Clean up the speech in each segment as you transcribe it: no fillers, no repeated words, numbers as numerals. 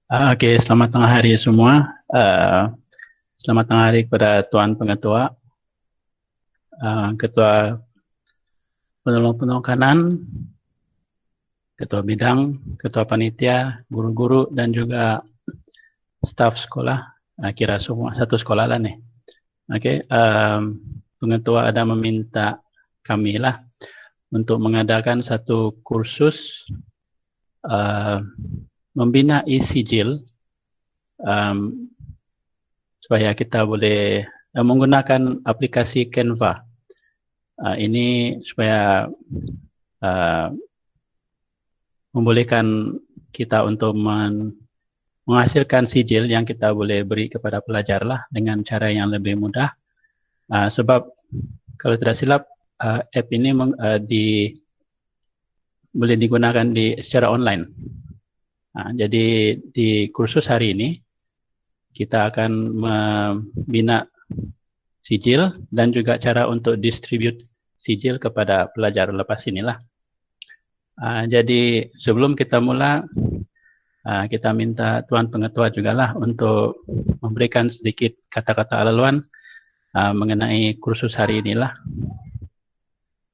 Oke, selamat tengah hari semua. Selamat tengah hari kepada Tuan Pengetua, Ketua Penolong Kanan, Ketua Bidang, Ketua Panitia, guru-guru, dan juga staf sekolah. Kira semua satu sekolah lah nih. Oke, Pengetua ada meminta kami lah untuk mengadakan satu kursus membina e-sijil supaya kita boleh menggunakan aplikasi Canva. Ini supaya membolehkan kita untuk menghasilkan sijil yang kita boleh beri kepada pelajar lah dengan cara yang lebih mudah. Sebab kalau tidak silap app ini boleh digunakan secara online. Jadi di kursus hari ini kita akan membina sijil dan juga cara untuk distribute sijil kepada pelajar lepas inilah. Jadi sebelum kita mula, kita minta Tuan Pengetua juga lah untuk memberikan sedikit kata-kata laluan mengenai kursus hari inilah.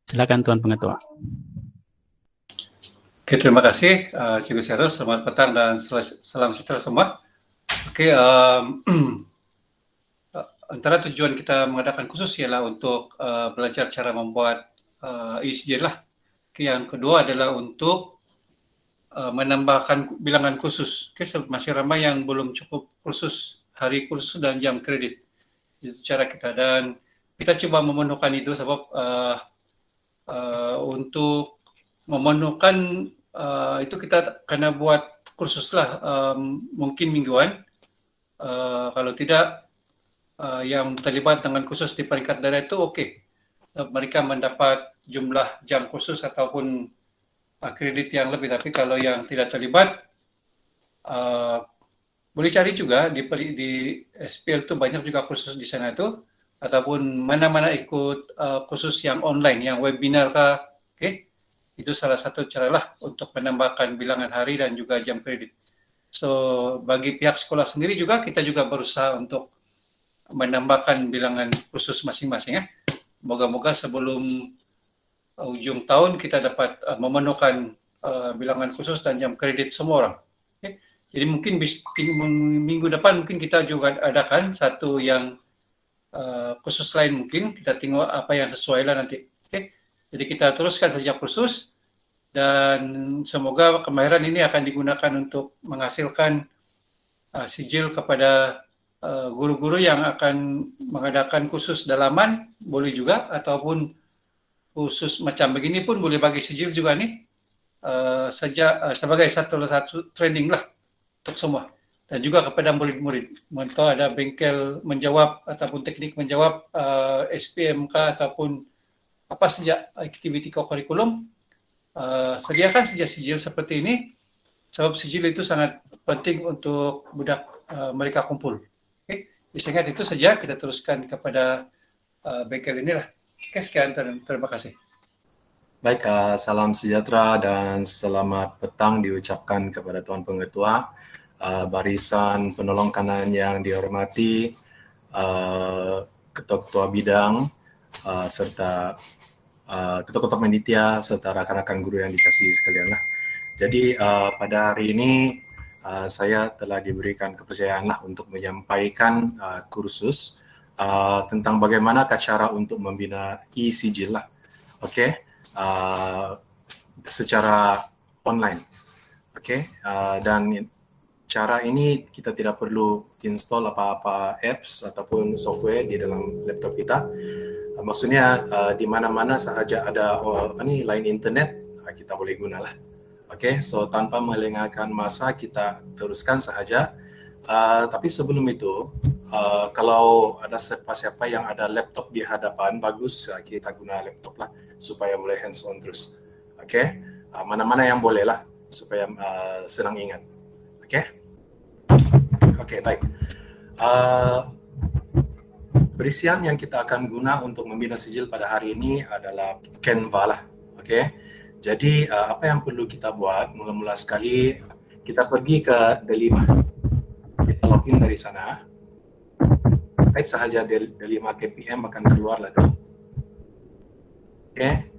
Silakan Tuan Pengetua. Oke, terima kasih Cikgu Syarul. Selamat petang dan salam sejahtera semua. Oke, antara tujuan kita mengadakan khusus ialah untuk belajar cara membuat e-sijil lah. Oke, yang kedua adalah untuk menambahkan bilangan khusus. Oke, masih ramai yang belum cukup kursus, hari kursus dan jam kredit. Itu cara kita, dan kita coba memenuhkan itu sebab untuk memenuhkan itu kita kena buat kursus lah, mungkin mingguan. Kalau tidak, yang terlibat dengan kursus di peringkat daerah itu okey. Mereka mendapat jumlah jam kursus ataupun kredit yang lebih. Tapi kalau yang tidak terlibat, boleh cari juga di SPL itu banyak juga kursus di sana itu, ataupun mana-mana ikut kursus yang online, yang webinar kah, okey. Itu salah satu cara lah untuk menambahkan bilangan hari dan juga jam kredit. So, bagi pihak sekolah sendiri juga, kita juga berusaha untuk menambahkan bilangan khusus masing-masing. Moga-moga sebelum ujung tahun kita dapat memenuhkan bilangan khusus dan jam kredit semua orang. Okay. Jadi mungkin minggu depan mungkin kita juga adakan satu yang khusus lain, mungkin kita tengok apa yang sesuai lah nanti. Okay. Jadi kita teruskan saja kursus dan semoga kemahiran ini akan digunakan untuk menghasilkan sijil kepada guru-guru yang akan mengadakan kursus dalaman, boleh juga, ataupun khusus macam begini pun boleh bagi sijil juga nih, sebagai satu training lah untuk semua. Dan juga kepada murid-murid, mantau ada bengkel menjawab ataupun teknik menjawab SPMK ataupun apa saja aktiviti kurikulum, sediakan saja sijil seperti ini, sebab sijil itu sangat penting untuk budak mereka kumpul. Okay. Sehingga itu saja, kita teruskan kepada bengkel inilah. Okay, sekian, terima kasih. Baik, salam sejahtera dan selamat petang diucapkan kepada Tuan Pengetua, barisan penolong kanan yang dihormati, ketua-ketua bidang, serta ketua-ketua panitia serta rakan-rakan guru yang dikasihi sekalian lah. Jadi pada hari ini saya telah diberikan kepercayaan lah untuk menyampaikan kursus tentang bagaimana cara untuk membina e-sijil lah. Okey, secara online. Okey, dan cara ini kita tidak perlu install apa-apa apps ataupun software di dalam laptop kita. Maksudnya di mana-mana sahaja ada line internet, kita boleh gunalah. Okey, so tanpa melengahkan masa kita teruskan sahaja. Tapi sebelum itu, kalau ada siapa-siapa yang ada laptop di hadapan, bagus kita guna laptop lah supaya boleh hands on terus. Okey, mana-mana yang boleh lah supaya senang ingat. Okey. Okey, baik. Perisian yang kita akan guna untuk membina sijil pada hari ini adalah Canva lah. Okey. Jadi apa yang perlu kita buat, mula-mula sekali kita pergi ke D5. Kita login dari sana. Type sahaja D5 KPM akan keluar lah tuh. Oke,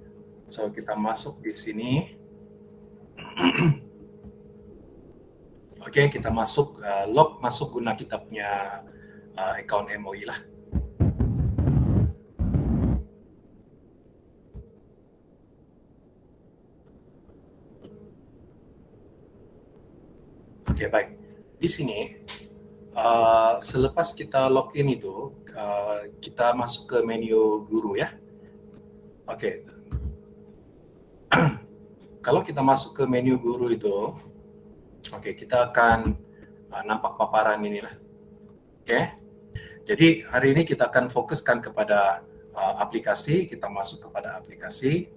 so kita masuk di sini. Oke, kita masuk, log masuk guna kita punya account MOE lah. Oke, baik. Di sini, selepas kita login itu, kita masuk ke menu guru ya. Oke. Kalau kita masuk ke menu guru itu, oke, kita akan nampak paparan inilah. Oke. Jadi hari ini kita akan fokuskan kepada aplikasi, kita masuk kepada aplikasi.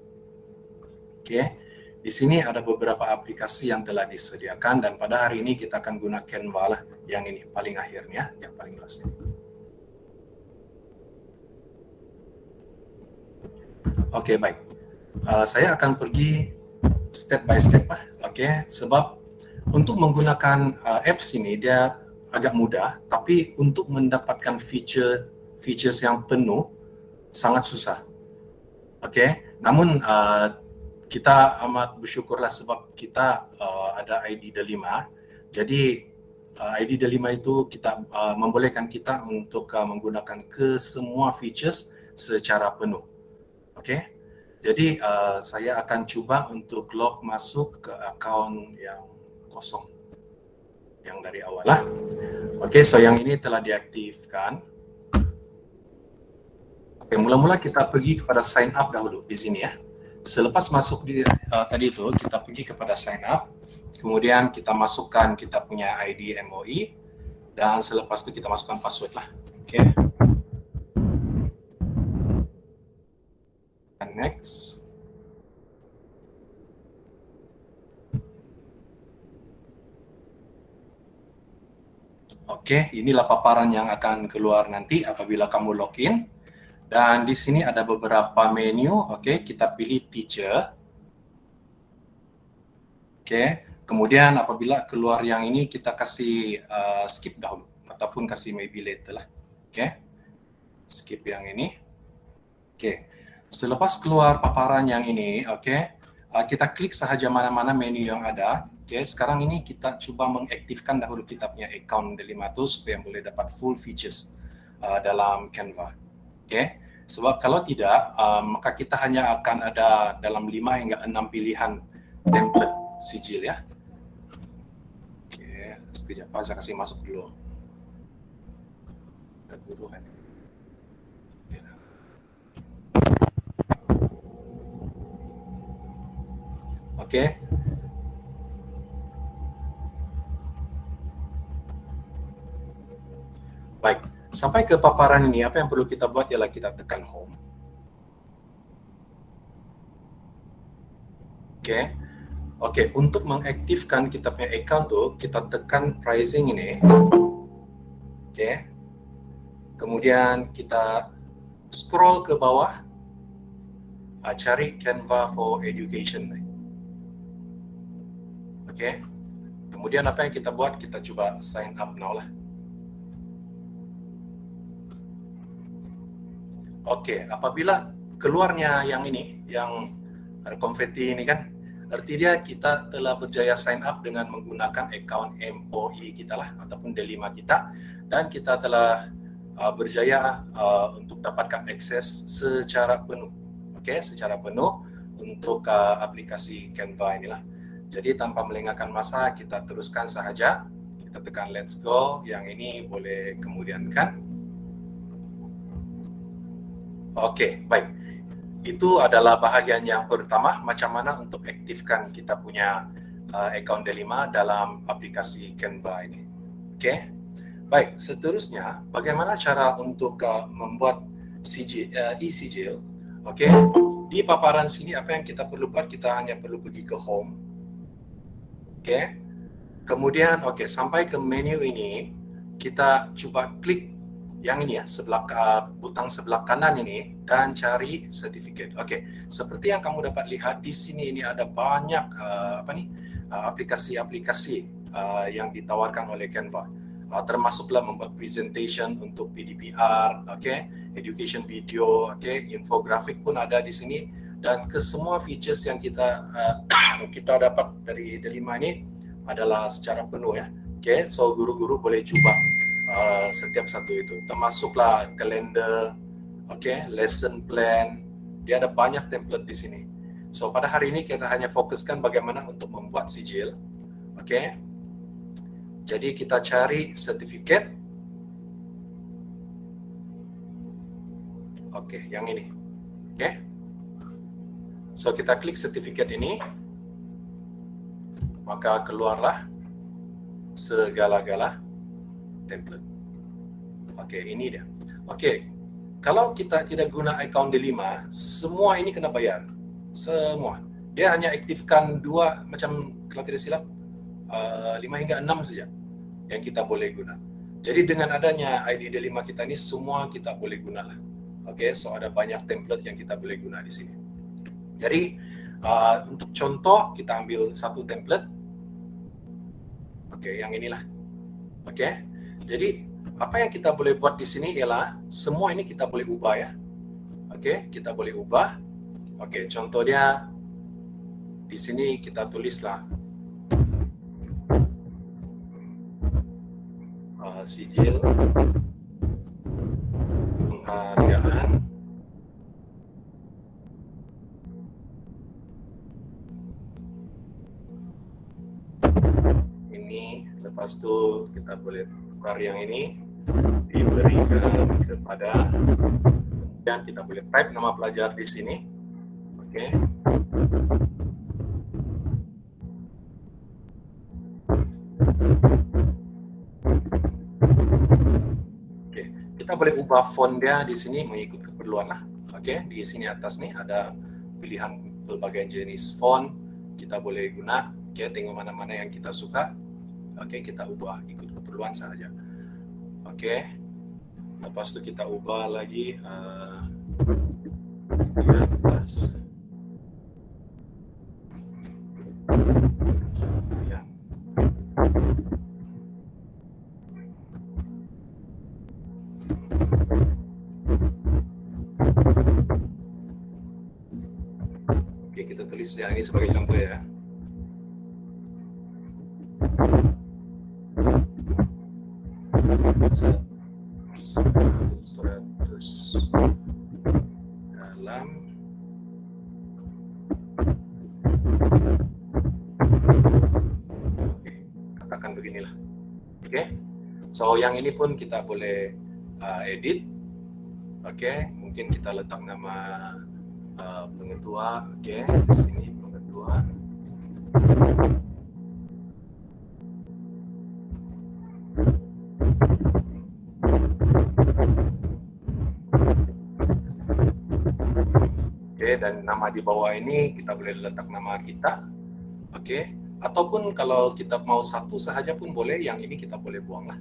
Oke. Di sini ada beberapa aplikasi yang telah disediakan dan pada hari ini kita akan guna Canva lah, yang ini paling akhirnya, yang paling last. Oke, baik. Saya akan pergi step by step lah. Oke, sebab untuk menggunakan apps ini dia agak mudah, tapi untuk mendapatkan features yang penuh sangat susah. Oke, namun kita amat bersyukurlah sebab kita ada ID D5. Jadi ID D5 itu kita membolehkan kita untuk menggunakan ke semua features secara penuh. Oke. Jadi saya akan cuba untuk log masuk ke akaun yang kosong yang dari awal lah. Oke, so yang ini telah diaktifkan. Oke, mula-mula kita pergi kepada sign up dahulu di sini ya. Selepas masuk di tadi itu, kita pergi kepada sign up, kemudian kita masukkan kita punya ID MOE, dan selepas itu kita masukkan password lah. Oke. And next. Oke, inilah paparan yang akan keluar nanti apabila kamu login. Dan di sini ada beberapa menu. Oke, kita pilih teacher. Oke, kemudian apabila keluar yang ini kita kasih skip dahulu ataupun kasih maybe later lah. Oke, skip yang ini. Oke, selepas keluar paparan yang ini, oke, kita klik sahaja mana-mana menu yang ada. Oke, sekarang ini kita coba mengaktifkan dahulu kita punya account D5 itu supaya boleh dapat full features dalam Canva. Oke, sebab kalau tidak, maka kita hanya akan ada dalam 5 hingga 6 pilihan template sijil ya. Oke, sekejap saya kasih masuk dulu. Ada guru kan. Oke. Baik. Sampai ke paparan ini, apa yang perlu kita buat ialah kita tekan home. Oke. Oke, untuk mengaktifkan kita punya account tuh, kita tekan pricing ini. Oke. Kemudian kita scroll ke bawah, cari Canva for Education. Oke. Kemudian apa yang kita buat? Kita coba sign up now lah. Oke, apabila keluarnya yang ini, yang ada konfeti ini kan, arti dia kita telah berjaya sign up dengan menggunakan account MOE kita lah, ataupun D5 kita, dan kita telah berjaya untuk dapatkan akses secara penuh. Oke, secara penuh untuk aplikasi Canva inilah. Jadi tanpa melengahkan masa, kita teruskan sahaja. Kita tekan let's go, yang ini boleh kemudian kan. Oke, baik. Itu adalah bahagian yang pertama, macam mana untuk aktifkan kita punya account D5 dalam aplikasi Canva ini. Oke, baik. Seterusnya, bagaimana cara untuk membuat e-sijil? Oke, di paparan sini apa yang kita perlu buat? Kita hanya perlu pergi ke home. Oke, kemudian sampai ke menu ini, kita coba klik yang ini ya, butang sebelah kanan ini dan cari sertifikat. Oke, seperti yang kamu dapat lihat di sini ini ada banyak aplikasi-aplikasi yang ditawarkan oleh Canva. Termasuklah membuat presentation untuk PDPR, education video, infografik pun ada di sini, dan kesemua features yang kita dapat dari Delima ini adalah secara penuh ya. So guru-guru boleh cuba setiap satu itu. Termasuklah kalender, lesson plan. Dia ada banyak template di sini. So pada hari ini kita hanya fokuskan bagaimana untuk membuat sijil. Jadi kita cari sertifikat. Yang ini. So kita klik sertifikat ini, maka keluarlah segala-gala template. Ini dia. Kalau kita tidak guna akaun Delima, semua ini kena bayar. Semua. Dia hanya aktifkan 2, macam kalau tidak silap 5 hingga 6 saja yang kita boleh guna. Jadi dengan adanya ID Delima kita ini, semua kita boleh gunalah. So ada banyak template yang kita boleh guna di sini. Jadi untuk contoh kita ambil satu template. Yang inilah. Jadi apa yang kita boleh buat di sini ialah semua ini kita boleh ubah ya. Kita boleh ubah. Contoh dia di sini kita tulislah sijil penghargaan ini, lepas itu kita boleh tukar yang ini diberikan kepada, dan kita boleh type nama pelajar di sini. Kita boleh ubah font dia di sini mengikut keperluan lah. Di sini atas nih ada pilihan berbagai jenis font, kita boleh guna. Tengok mana-mana yang kita suka. Kita ubah ikut keperluan saja. Lepas itu kita ubah lagi di atas. Kita tulis yang ini sebagai contoh ya. Dalam katakan beginilah. So yang ini pun kita boleh edit. Mungkin kita letak nama pengetua. Di sini pengetua. Dan nama di bawah ini kita boleh letak nama kita. Ataupun kalau kita mau satu sahaja pun boleh, yang ini kita boleh buang lah.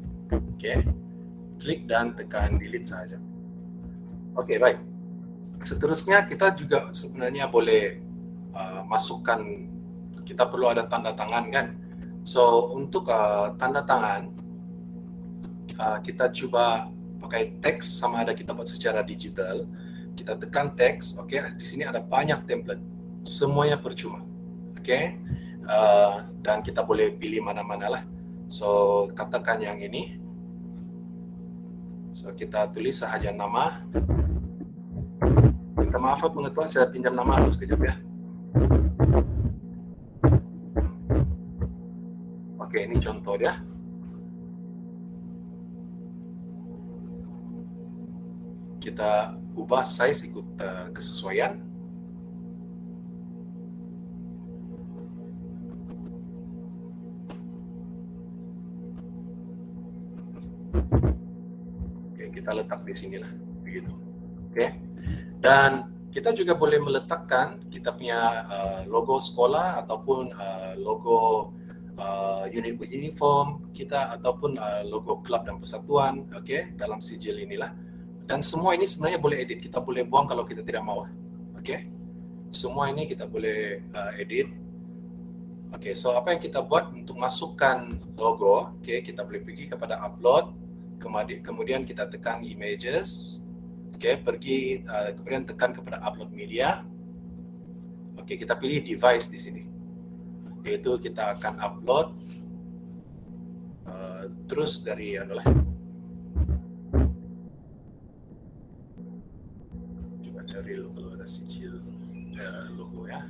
Klik dan tekan delete saja. Baik. Seterusnya kita juga sebenarnya boleh masukkan, kita perlu ada tanda tangan kan. So untuk tanda tangan kita coba pakai teks, sama ada kita buat secara digital. Kita tekan teks, di sini ada banyak template, semuanya percuma, dan kita boleh pilih mana-mana lah. So katakan yang ini, so kita tulis sahaja nama. Minta maaf pengetuan, saya pinjam nama dulu sekejap ya. Ini contoh dia. Kita ubah size ikut kesesuaian. Kita letak di sinilah, begitu. Dan kita juga boleh meletakkan kita punya logo sekolah ataupun logo unit uniform kita, ataupun logo klub dan persatuan, dalam sijil inilah. Dan semua ini sebenarnya boleh edit, kita boleh buang kalau kita tidak mau. Semua ini kita boleh edit. Oke, so apa yang kita buat untuk masukkan logo? Oke, kita boleh pergi kepada upload, kemudian kita tekan images. Oke, kemudian tekan kepada upload media. Oke, kita pilih device di sini. Yaitu kita akan upload terus dari coba cari logo, ada sijil logo ya.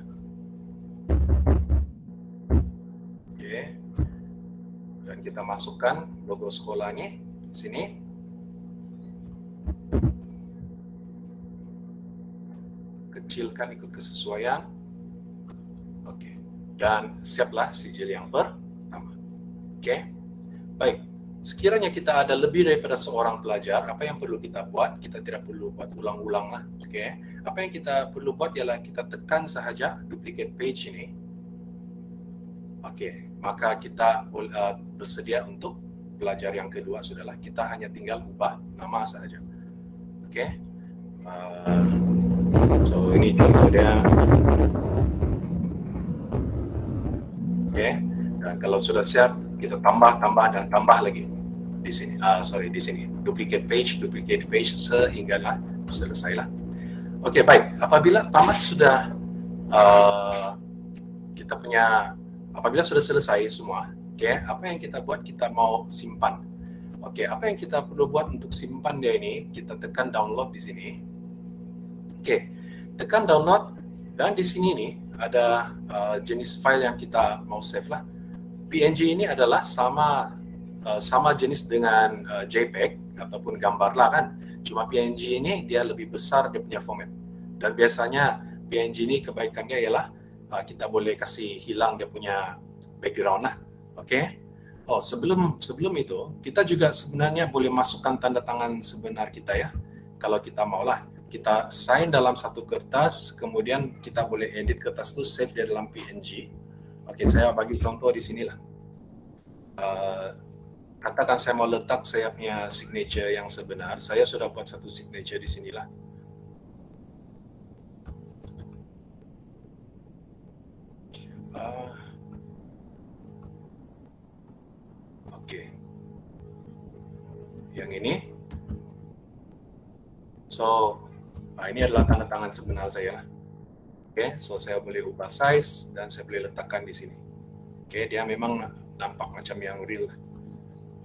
Oke, dan kita masukkan logo sekolahnya di sini. Kecilkan ikut kesesuaian. Oke, dan siaplah sijil yang pertama. Oke, baik. Sekiranya kita ada lebih daripada seorang pelajar, apa yang perlu kita buat? Kita tidak perlu buat ulang-ulang lah. Oke, apa yang kita perlu buat ialah kita tekan sahaja duplicate page ini. Oke, maka kita bersedia untuk pelajar yang kedua sudahlah. Kita hanya tinggal ubah nama sahaja. Oke, so ini contoh dia. Oke, dan kalau sudah siap, kita tambah lagi di sini. Di sini duplicate page sehinggalah selesailah. Oke, baik. Apabila tamat sudah apabila sudah selesai semua, oke, apa yang kita buat? Kita mau simpan. Oke, apa yang kita perlu buat untuk simpan dia ini? Kita tekan download di sini. Oke, tekan download, dan di sini nih ada jenis file yang kita mau save lah. PNG ini adalah sama jenis dengan JPEG ataupun gambar lah kan. Cuma PNG ini dia lebih besar dia punya format. Dan biasanya PNG ini kebaikannya ialah kita boleh kasih hilang dia punya background lah. Oke. Oh, sebelum itu kita juga sebenarnya boleh masukkan tanda tangan sebenar kita ya. Kalau kita maulah, kita sign dalam satu kertas, kemudian kita boleh edit kertas itu save dia dalam PNG. Oke, saya bagi contoh di sinilah. Katakan saya mau letak saya punya signature yang sebenar, saya sudah buat satu signature di sinilah. Oke, yang ini. So, ini adalah tanda tangan sebenar saya lah. Oke, so saya boleh ubah size dan saya boleh letakkan di sini. Oke, dia memang nampak macam yang real.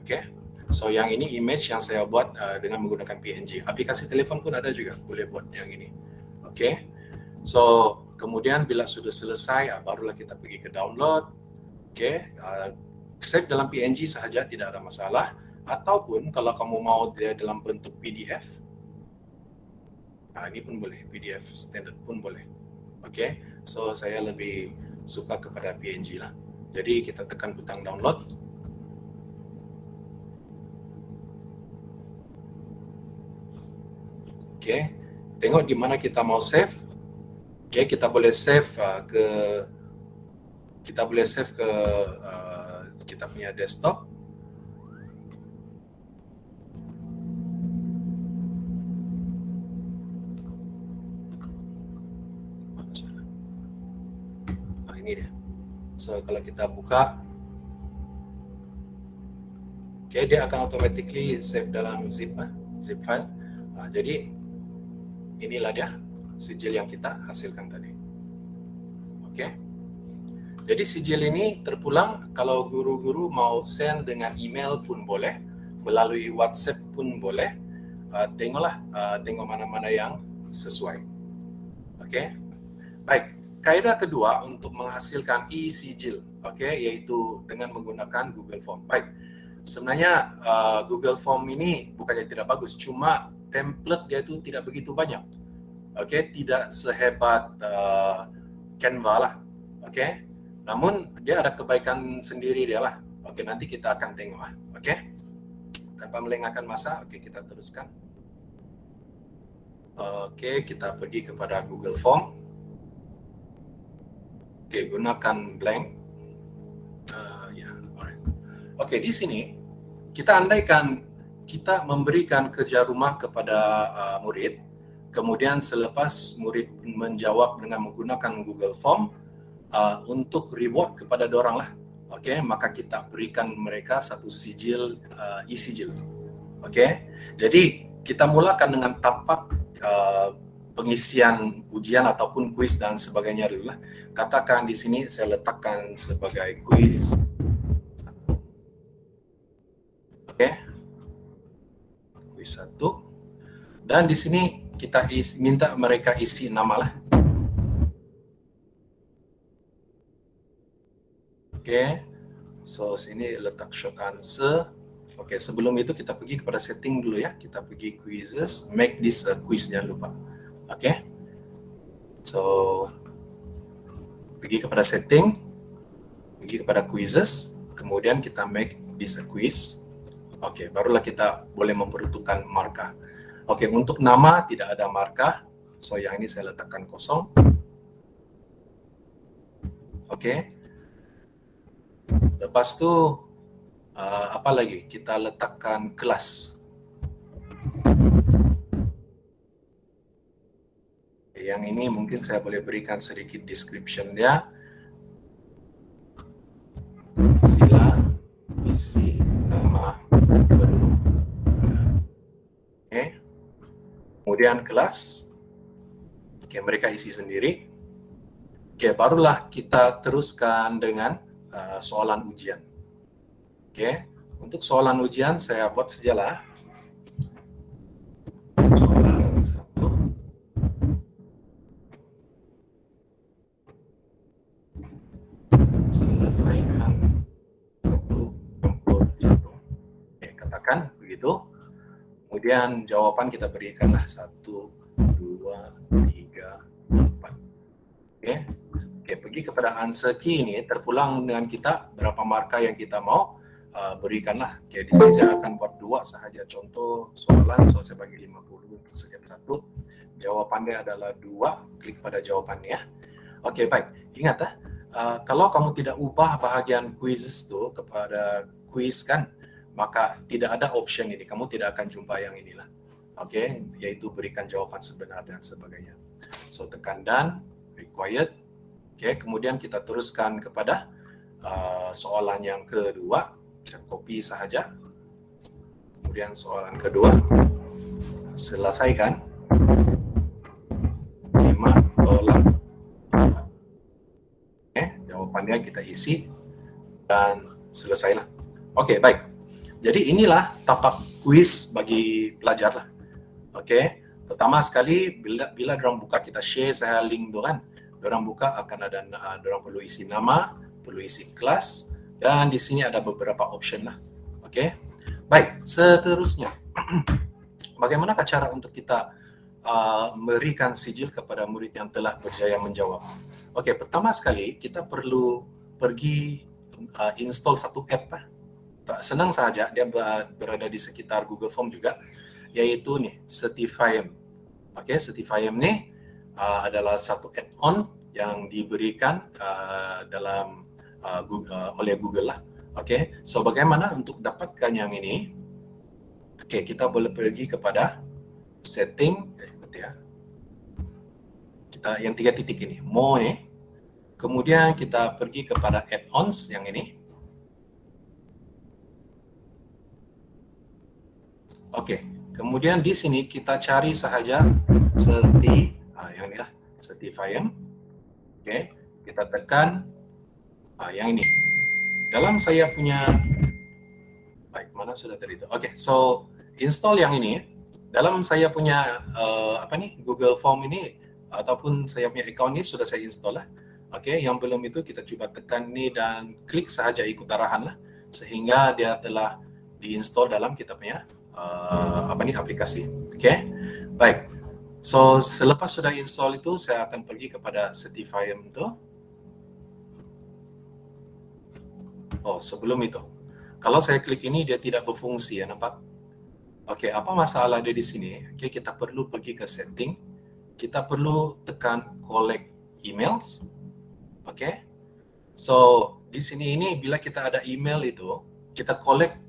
Oke, so yang ini image yang saya buat dengan menggunakan PNG. Aplikasi telefon pun ada juga, boleh buat yang ini. Oke, so kemudian bila sudah selesai, barulah kita pergi ke download. Oke, save dalam PNG sahaja, tidak ada masalah. Ataupun kalau kamu mau dia dalam bentuk PDF, ini pun boleh, PDF standard pun boleh. Oke, so saya lebih suka kepada PNG lah. Jadi kita tekan butang download. Oke, tengok di mana kita mau save. Oke, kita boleh save ke kita punya desktop. Ini dia. So kalau kita buka, oke, dia akan automatically save dalam zip file. Jadi inilah dia sijil yang kita hasilkan tadi. Oke. Jadi sijil ini terpulang, kalau guru-guru mau send dengan email pun boleh, melalui WhatsApp pun boleh. Tengok mana-mana yang sesuai. Oke. Baik. Kaedah kedua untuk menghasilkan e-sijil, yaitu dengan menggunakan Google Form. Baik, sebenarnya Google Form ini bukannya tidak bagus, cuma template dia itu tidak begitu banyak. Tidak sehebat Canva lah. Namun dia ada kebaikan sendiri dia lah. Nanti kita akan tengok lah. Tanpa melengahkan masa, kita teruskan. Kita pergi kepada Google Form. Gunakan blank. Alright. Di sini kita andaikan kita memberikan kerja rumah kepada murid, kemudian selepas murid menjawab dengan menggunakan Google Form, untuk reward kepada dorang lah. Okey, maka kita berikan mereka satu sijil, e-sijil. Okey, jadi kita mulakan dengan tapak pengisian ujian ataupun kuis dan sebagainya dulu lah. Katakan di sini saya letakkan sebagai kuis. Okey, kuis 1. Dan di sini kita minta mereka isi nama lah. Okey, so sini letak short answer. Okey, sebelum itu kita pergi kepada setting dulu ya. Kita pergi quizzes, make this a quiz, jangan lupa. Okey, so pergi kepada setting, pergi kepada quizzes, kemudian kita make this a quiz. Okey, barulah kita boleh memperuntukkan markah. Okey, untuk nama tidak ada markah, so yang ini saya letakkan kosong. Okey. Lepas tu apa lagi? Kita letakkan kelas. Yang ini mungkin saya boleh berikan sedikit description dia. Sila isi nama penuh. Okay. Kemudian kelas. Okay, mereka isi sendiri. Okay, barulah kita teruskan dengan soalan ujian. Okey, untuk soalan ujian saya buat sajalah. Soalan 1. Selesaikan 1/1. Okey, katakan begitu. Kemudian jawaban kita berikanlah 1, 2, 3, 4. Okey. Okey, pergi kepada answer key ini, terpulang dengan kita berapa markah yang kita mau berikanlah. Okey, di sini saya akan buat 2 sahaja. Contoh soalan, so saya bagi 50 untuk setiap satu. Jawapannya adalah 2, klik pada jawapannya. Okey, baik. Ingat kalau kamu tidak ubah bahagian quizzes tu kepada quiz kan, maka tidak ada option ini. Kamu tidak akan jumpa yang inilah. Okey, yaitu berikan jawapan sebenar dan sebagainya. So tekan done, required. Okey, kemudian kita teruskan kepada soalan yang kedua. Saya copy sahaja. Kemudian soalan kedua. Selesaikan. 5 tolak 4. Okey, jawapannya kita isi dan selesailah. Okey, baik. Jadi inilah tapak kuis bagi pelajar lah. Okey, pertama sekali bila dorang buka, kita share saya link tu kan. Dorang buka akan ada, dorang perlu isi nama, perlu isi kelas, dan di sini ada beberapa option lah. Okey, baik. Seterusnya, bagaimanakah cara untuk kita memberikan sijil kepada murid yang telah berjaya menjawab? Okey, pertama sekali kita perlu pergi install satu app lah. Senang saja, dia berada di sekitar Google Form juga, yaitu nih Certifyem. Okey, Certifyem ni adalah satu add-on yang diberikan oleh Google lah. Okey, so bagaimana untuk dapatkan yang ini? Okey, kita boleh pergi kepada setting, kita yang 3 titik ini, more ni. Kemudian kita pergi kepada add-ons yang ini. Okey, kemudian di sini kita cari sahaja yang inilah Certifyem. Okey, kita tekan yang ini. Dalam saya punya, baik, mana sudah tadi itu? Okey, so install yang ini. Dalam saya punya Google Form ini ataupun saya punya account ini sudah saya install lah. Okey, yang belum itu kita cuba tekan ni dan klik sahaja ikut arahan lah, sehingga dia telah diinstal dalam kita punya aplikasi. Okey, baik. So selepas sudah install itu, saya akan pergi kepada Certifyem tu. Oh, sebelum itu, kalau saya klik ini dia tidak berfungsi, ya, nampak? Okey, apa masalah dia di sini? Okey, kita perlu pergi ke setting. Kita perlu tekan collect emails. Okey. So di sini ini bila kita ada email itu, kita collect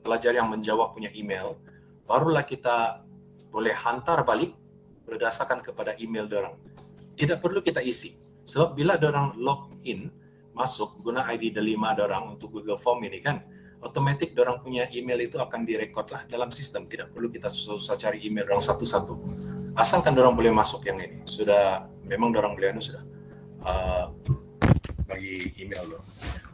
pelajar yang menjawab punya email, barulah kita boleh hantar balik berdasarkan kepada email dorang. Tidak perlu kita isi. Sebab bila orang login masuk guna ID delima orang untuk Google Form ini kan, otomatis orang punya email itu akan direkod lah dalam sistem. Tidak perlu kita susah-susah cari email orang satu-satu. Asalkan orang boleh masuk yang ini. Sudah, memang orang boleh sudah bagi email loh.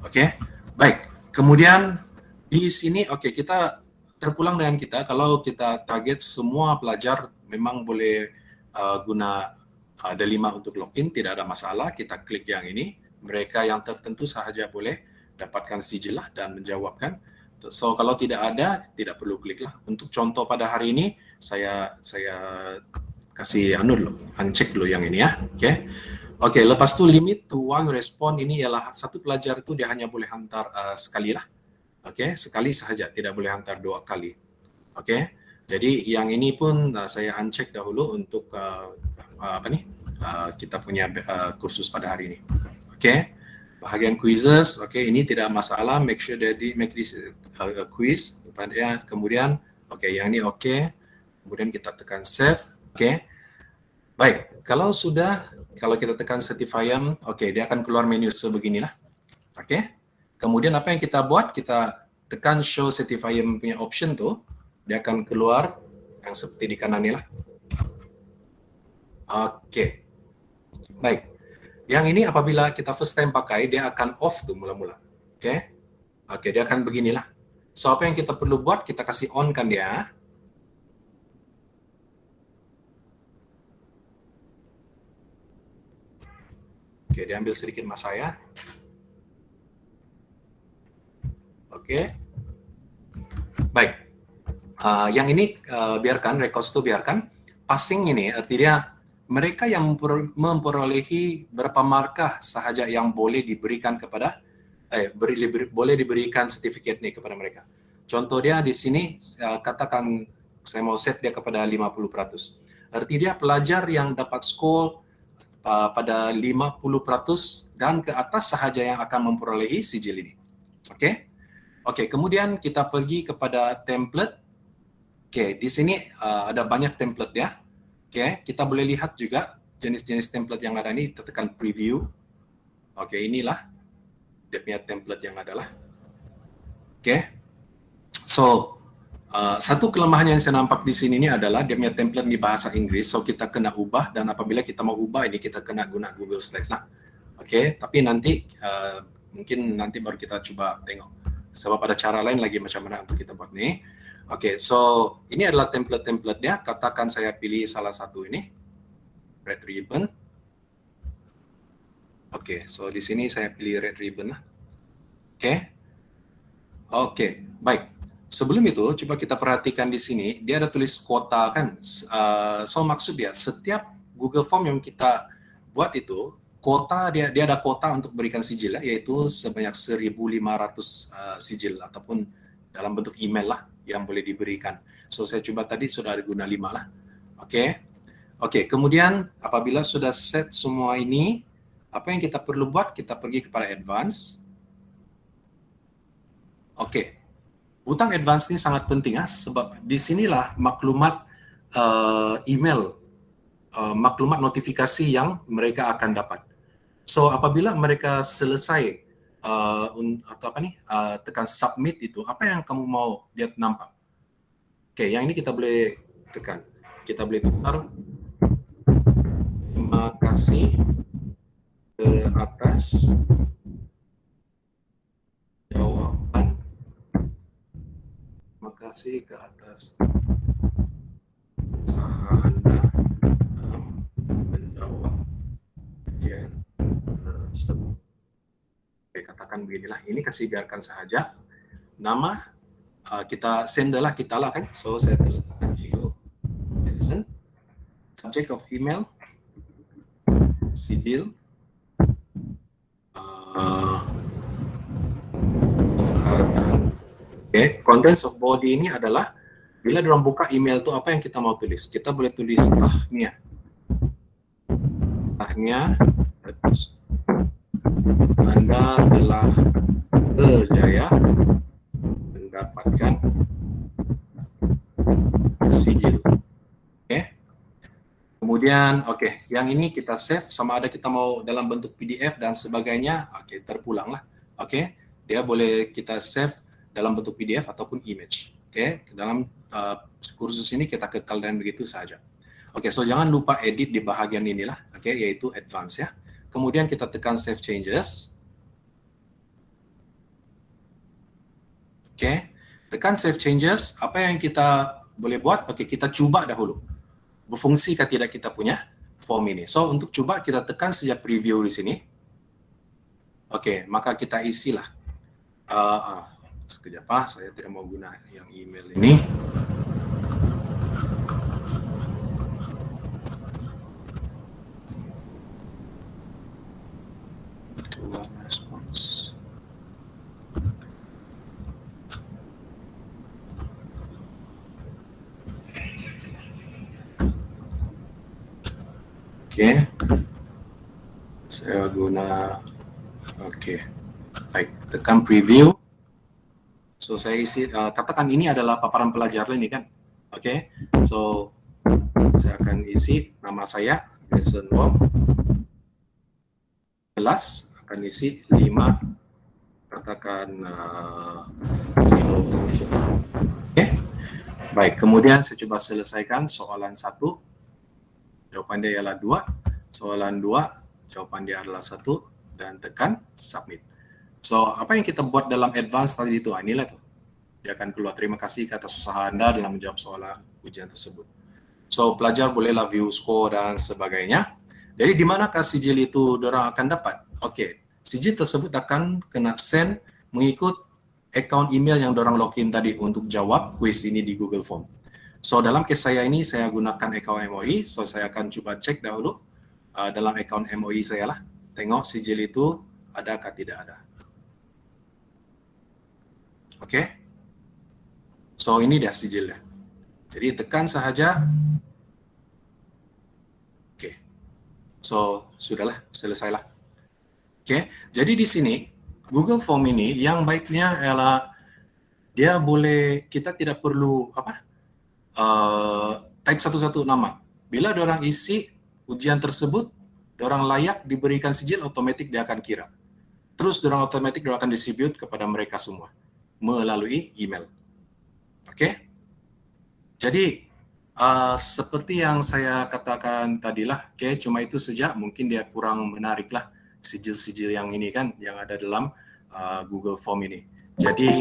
Oke, baik. Kemudian di sini, kita terpulang dengan kita. Kalau kita target semua pelajar memang boleh guna D5 untuk login, tidak ada masalah. Kita klik yang ini. Mereka yang tertentu sahaja boleh dapatkan sijil lah dan menjawabkan. So kalau tidak ada, tidak perlu klik lah. Untuk contoh pada hari ini, saya kasih uncek dulu yang ini ya. Oke, lepas tu limit to one respond ini ialah satu pelajar itu dia hanya boleh hantar sekali lah. Sekali sahaja, tidak boleh hantar 2 kali. Jadi yang ini pun saya uncek dahulu untuk kita punya kursus pada hari ini. Bahagian quizzes, ini tidak masalah. Make sure that make this a quiz. Kemudian, yang ini kemudian kita tekan save. Baik, kalau kita tekan certified, dia akan keluar menu sebeginilah. Kemudian apa yang kita buat? Kita tekan show certified punya option tuh, dia akan keluar yang seperti di kanan ini lah. Baik. Yang ini apabila kita first time pakai, dia akan off tuh mula-mula. Dia akan beginilah. So apa yang kita perlu buat, kita kasih on kan dia. Dia ambil sedikit mas saya. Baik. Yang ini biarkan, records itu biarkan. Passing ini artinya mereka yang memperolehi berapa markah sahaja yang boleh diberikan kepada boleh diberikan sertifikat ini kepada mereka. Contoh dia di sini katakan saya mau set dia kepada 50%. Arti dia pelajar yang dapat skor pada 50% dan ke atas sahaja yang akan memperolehi sijil ini. Kemudian kita pergi kepada template. Di sini ada banyak template ya. Kita boleh lihat juga jenis-jenis template yang ada ini. Kita tekan preview. Inilah dia punya template yang ada lah. So satu kelemahan yang saya nampak di sini ini adalah dia punya template di bahasa Inggris. So kita kena ubah, dan apabila kita mau ubah ini kita kena guna Google Slides lah. Tapi nanti mungkin nanti baru kita coba tengok. Sebab ada cara lain lagi macam mana untuk kita buat nih. So ini adalah template-templatenya. Katakan saya pilih salah satu ini, red ribbon. So di sini saya pilih red ribbon lah. Baik. Sebelum itu, coba kita perhatikan di sini, dia ada tulis kuota kan. So maksud dia, setiap Google Form yang kita buat itu, kuota dia ada kuota untuk berikan sijil, yaitu sebanyak 1.500 sijil ataupun dalam bentuk email lah yang boleh diberikan. So saya coba tadi sudah ada guna 5 lah. Kemudian apabila sudah set semua ini, apa yang kita perlu buat? Kita pergi kepada advance. Butang advance ini sangat penting sebab di sinilah maklumat email, maklumat notifikasi yang mereka akan dapat. So apabila mereka selesai tekan submit itu, apa yang kamu mau dia nampak? Yang ini kita boleh tekan. Kita boleh tukar terima kasih ke atas jawaban. Terima kasih ke atas Anda menjawab. Katakan beginilah, ini kasih biarkan sahaja. Nama kita senderlah kita lah kan. So saya tekan Gio. Subject of email, sijil, contents of body ini adalah bila diorang buka email itu apa yang kita mau tulis. Kita boleh tulis tahniah. Anda telah berjaya mendapatkan sijil. Kemudian, yang ini kita save, sama ada kita mau dalam bentuk PDF dan sebagainya, terpulang lah. Dia boleh kita save dalam bentuk PDF ataupun image. Dalam kursus ini kita kekal dan begitu saja. So jangan lupa edit di bahagian inilah, yaitu advance ya. Kemudian kita tekan save changes. Tekan save changes, apa yang kita boleh buat? Kita coba dahulu. Berfungsi kah tidak kita punya form ini. So untuk coba kita tekan saja preview di sini. Maka kita isilah. Sekejap, saya tidak mau guna yang email ini. Response. Saya guna, baik, tekan preview. So saya isi, katakan ini adalah paparan pelajaran ini kan, so saya akan isi nama saya, Jason Wong, kelas akan isi 5, katakan kilo. Baik, kemudian saya coba selesaikan soalan 1. Jawapan dia ialah 2, soalan 2, jawapan dia adalah 1, dan tekan submit. So, apa yang kita buat dalam advance tadi itu, inilah tuh. Dia akan keluar, terima kasih atas usaha Anda dalam menjawab soalan ujian tersebut. So, pelajar bolehlah view score dan sebagainya. Jadi, di manakah sijil itu diorang akan dapat? Sijil tersebut akan kena send mengikut account email yang diorang login tadi untuk jawab kuis ini di Google Form. So, dalam case saya ini, saya gunakan account MOE. So, saya akan coba cek dahulu dalam account MOE saya lah. Tengok sijil itu ada atau tidak ada. So, ini dia sijilnya. Jadi, tekan sahaja. So, sudahlah, selesailah. Jadi di sini, Google Form ini yang baiknya ialah dia boleh, kita tidak perlu type satu-satu nama. Bila diorang isi ujian tersebut, diorang layak diberikan sijil, otomatis dia akan kira. Terus diorang otomatis diorang akan distribute kepada mereka semua melalui email. Jadi seperti yang saya katakan tadilah, cuma itu saja, mungkin dia kurang menarik lah sijil-sijil yang ini kan, yang ada dalam Google Form ini. Jadi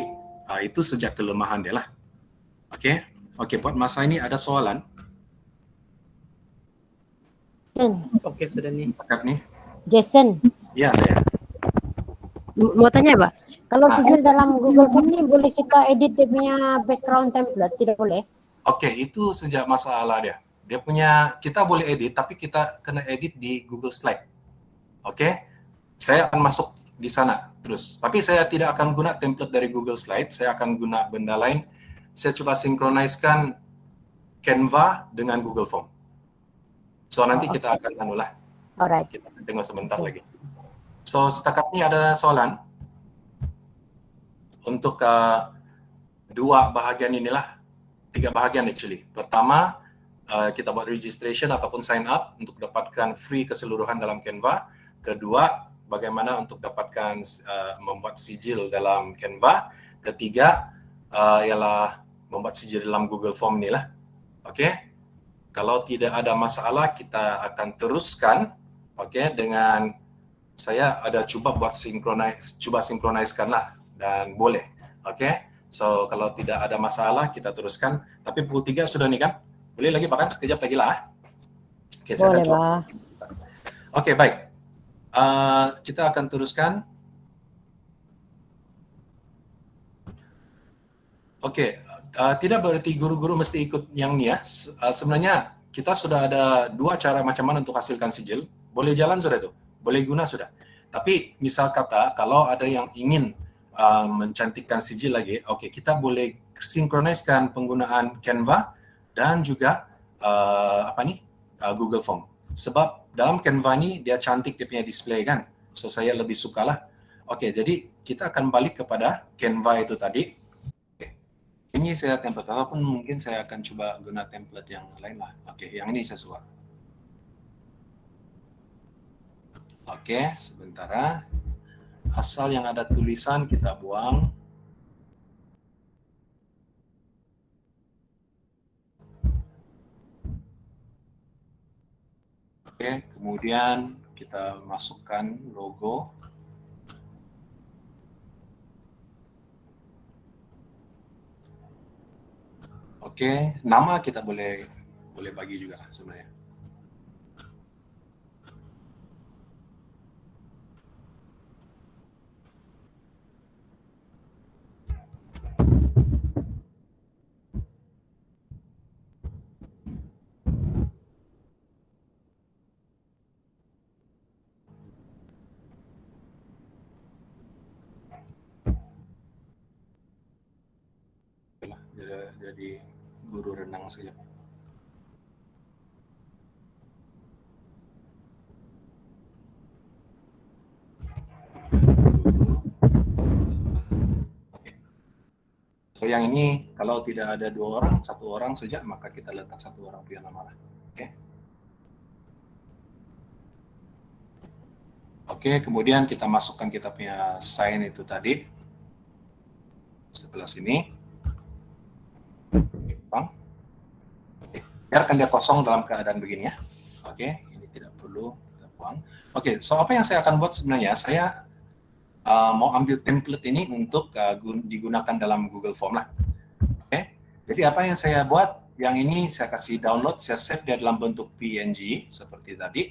itu saja kelemahan dia lah. Buat masa ini ada soalan? Sudah nih. Dekat nih. Jason. Ya, saya. Mau tanya, Pak. Kalau sijil dalam Google Form ini boleh kita edit dia punya background template, tidak boleh? Itu sejak masalah dia. Dia punya, kita boleh edit, tapi kita kena edit di Google Slide. Saya akan masuk di sana terus. Tapi saya tidak akan guna template dari Google Slide, saya akan guna benda lain. Saya coba sinkronisekan Canva dengan Google Form. So nanti kita akan anulah. Alright. Kita akan tengok sebentar lagi. So setakat ini ada soalan untuk 2 bahagian inilah, 3 bahagian actually. Pertama, kita buat registration ataupun sign up untuk dapatkan free keseluruhan dalam Canva. Kedua, bagaimana untuk dapatkan membuat sijil dalam Canva. Ketiga, ialah membuat sijil dalam Google Form inilah. Kalau tidak ada masalah, kita akan teruskan. Dengan saya ada coba buat sinkronisekan lah, dan boleh. So kalau tidak ada masalah, kita teruskan. Tapi pukul 3 sudah nih kan? Boleh lagi bahkan sekejap lagi lah. Saya boleh, akan coba. Baik. Kita akan teruskan. Tidak berarti guru-guru mesti ikut yang ini ya. Sebenarnya kita sudah ada 2 cara macam mana untuk hasilkan sijil. Boleh jalan sudah itu, boleh guna sudah. Tapi misal kata kalau ada yang ingin mencantikkan sijil lagi, kita boleh sinkroniskan penggunaan Canva dan juga Google Form. Sebab dalam Canva ini dia cantik dia punya display kan. So saya lebih sukalah. Jadi kita akan balik kepada Canva itu tadi. Ini saya template, ataupun mungkin saya akan coba guna template yang lain lah. Yang ini saya suka. Oke, sebentar. Asal yang ada tulisan kita buang. Oke, kemudian kita masukkan logo. Oke, nama kita boleh bagi juga lah sebenarnya. Jadi guru renang saja. So yang ini kalau tidak ada 2 orang, 1 orang saja, maka kita letak 1 orang punya nama lah. Oke. Oke, kemudian kita masukkan kita punya sign itu tadi sebelah sini. Oke, biarkan dia kosong dalam keadaan begini ya. Oke, ini tidak perlu kita buang. Oke, so apa yang saya akan buat sebenarnya, saya mau ambil template ini untuk digunakan dalam Google Form lah. Oke, jadi apa yang saya buat, yang ini saya kasih download, saya save dia dalam bentuk PNG seperti tadi.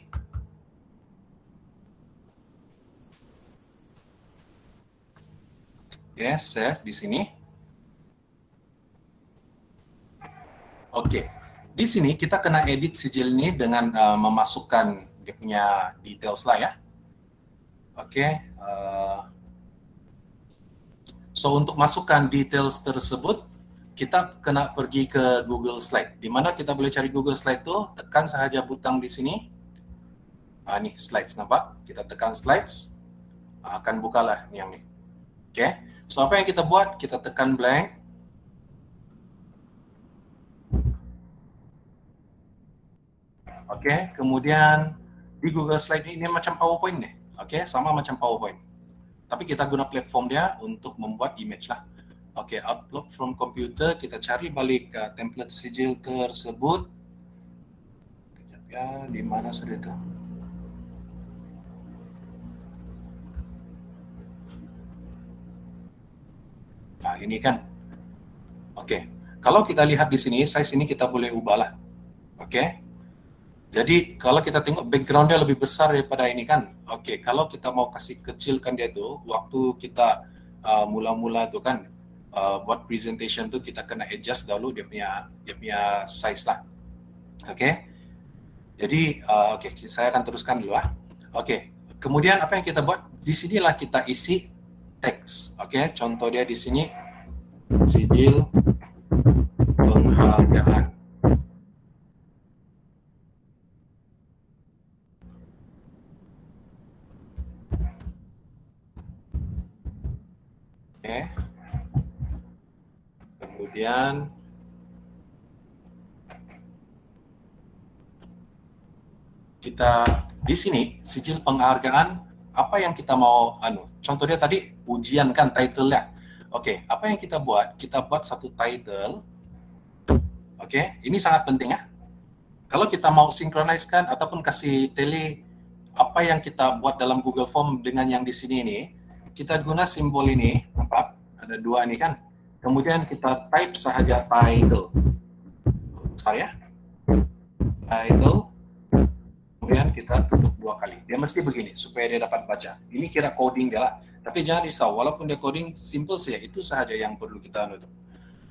Oke, save di sini. Oke, di sini kita kena edit sijil ini dengan memasukkan dia punya details lah ya. Oke, so untuk masukkan details tersebut, kita kena pergi ke Google Slide. Di mana kita boleh cari Google Slide itu, tekan sahaja butang di sini. Nih slides, nampak? Kita tekan slides, akan bukalah yang ini. Oke, so apa yang kita buat? Kita tekan blank. Oke, kemudian di Google Slide ini macam PowerPoint nih. Oke, sama macam PowerPoint. Tapi kita guna platform dia untuk membuat image lah. Oke, upload from computer, kita cari balik template sijil tersebut. Kejap ya, di mana sudah itu? Nah, ini kan. Oke, kalau kita lihat di sini, size ini kita boleh ubah lah. Oke. Jadi kalau kita tengok background dia lebih besar daripada ini kan. Oke, kalau kita mau kasih kecilkan dia tuh, waktu kita mula-mula tuh kan buat presentation tuh kita kena adjust dulu dia punya size lah. Oke. Jadi oke, saya akan teruskan dulu ah. Oke. Kemudian apa yang kita buat? Di sinilah kita isi teks. Oke, contoh dia di sini sijil penghargaan. Oke. Kemudian kita di sini sijil penghargaan, apa yang kita mau contoh dia tadi ujian kan title-nya. Oke, apa yang kita buat? Kita buat satu title. Oke, ini sangat penting ya. Kalau kita mau sinkronisekan ataupun kasih tele apa yang kita buat dalam Google Form dengan yang di sini ini, kita guna simbol ini, nampak? Ada 2 ini kan. Kemudian kita type sahaja title. Besar ya. Title. Kemudian kita tutup 2 kali. Dia mesti begini supaya dia dapat baca. Ini kira coding dia lah. Tapi jangan risau, walaupun dia coding simple saja, itu sahaja yang perlu kita tutup.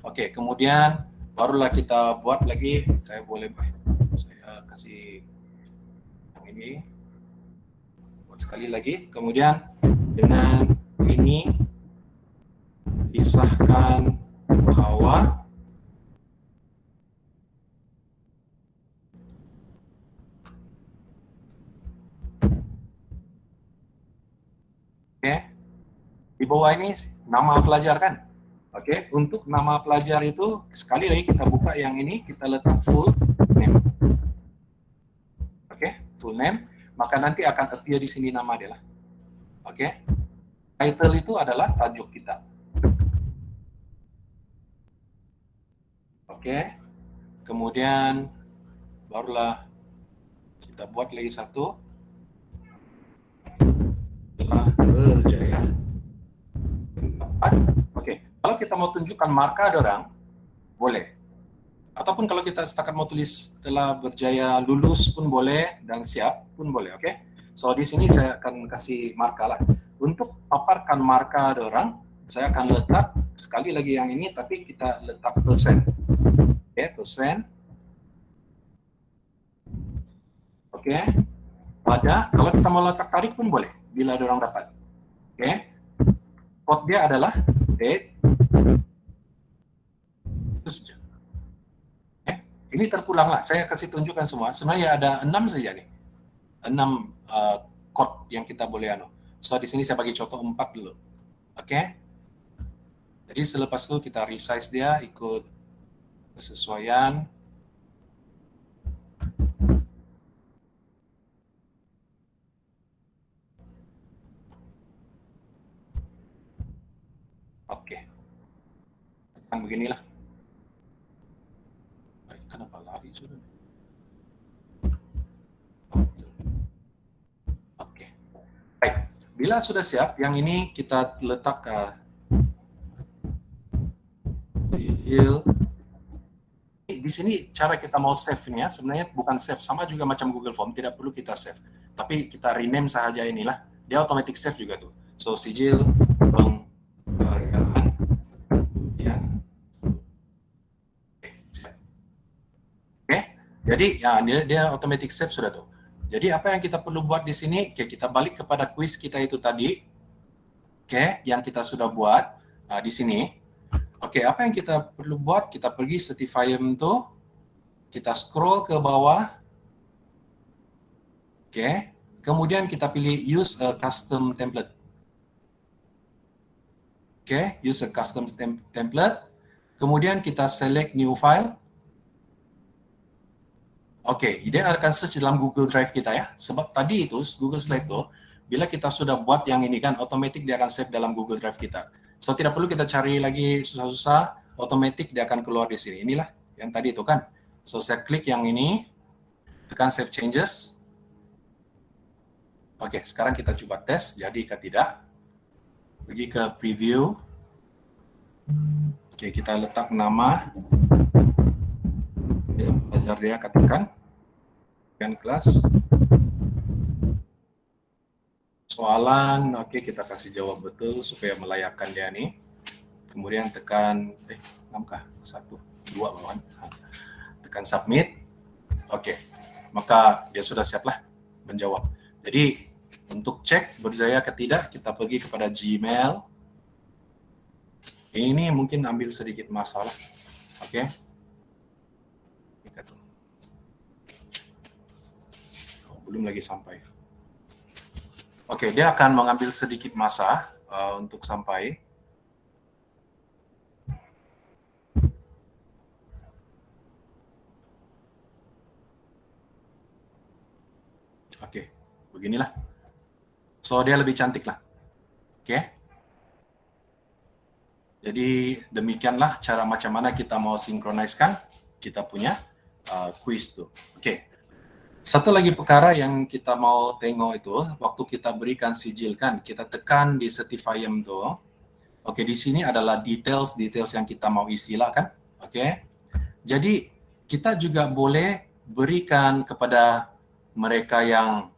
Oke, kemudian barulah kita buat lagi. Saya kasih yang ini. Buat sekali lagi. Kemudian dengan ini disahkan bahwa di bawah ini nama pelajar kan. Oke, untuk nama pelajar itu sekali lagi kita buka yang ini, kita letak full name. Oke, full name. maka nanti akan appear di sini nama dia lah. Oke. Title itu adalah tajuk kita. Oke. Kemudian barulah kita buat lagi satu. Telah berjaya. Oke. Kalau kita mau tunjukkan marka ada orang, boleh. Ataupun kalau kita setakat mau tulis telah berjaya lulus pun boleh dan siap pun boleh, oke? So di sini saya akan kasih marka lah. Untuk paparkan marka ada orang, saya akan letak sekali lagi yang ini, tapi kita letak persen. Oke, persen. Oke. Pada kalau kita mau letak tarik pun boleh bila ada orang dapat. Oke. Code dia adalah date. Terus ini terpulang lah, saya kasih tunjukkan semua. Sebenarnya ada 6 saja nih. 6 chord yang kita boleh So di sini saya bagi contoh 4 dulu. Oke. Jadi selepas itu kita resize dia ikut kesesuaian. Oke. Kan beginilah. Kenapa lari sudah? Oke. Baik. Bila sudah siap, yang ini kita letak Sijil. Di sini cara kita mau save-nya sebenarnya bukan save, sama juga macam Google Form, tidak perlu kita save. Tapi kita rename saja inilah. Dia automatic save juga tuh. So Sijil penghargaan yang jadi ya dia automatic save sudah tuh. Jadi apa yang kita perlu buat di sini? Oke, kita balik kepada quiz kita itu tadi. Oke, yang kita sudah buat di sini. Oke, apa yang kita perlu buat? Kita pergi Certifier tuh. Kita scroll ke bawah. Oke, kemudian kita pilih use a custom template. Oke, use a custom template. Kemudian kita select new file. Oke, dia akan search dalam Google Drive kita ya. Sebab tadi itu Google Slide itu, bila kita sudah buat yang ini kan, otomatis dia akan save dalam Google Drive kita. So tidak perlu kita cari lagi susah-susah, otomatis dia akan keluar di sini. Inilah yang tadi itu kan. So saya klik yang ini, tekan Save Changes. Oke, sekarang kita coba tes, jadi ke tidak. Pergi ke Preview. Oke, kita letak nama. Belajar dia katakan kelas soalan, oke, kita kasih jawab betul supaya melayakkan dia nih. Kemudian tekan 6 kah? 1, 2 bawaan. Tekan submit. Oke, maka dia sudah siap lah menjawab. Jadi untuk cek berjaya ke tidak, kita pergi kepada Gmail. Ini mungkin ambil sedikit masalah. Oke. Belum lagi sampai. Oke, dia akan mengambil sedikit masa untuk sampai. Oke, beginilah. So, dia lebih cantik lah. Oke. Jadi, demikianlah cara macam mana kita mau sinkroniskan kita punya quiz tuh. Oke. Satu lagi perkara yang kita mau tengok itu, waktu kita berikan sijil kan, kita tekan di Certifier tuh. Oke, di sini adalah details yang kita mau isi lah kan. Oke. Jadi, kita juga boleh berikan kepada mereka yang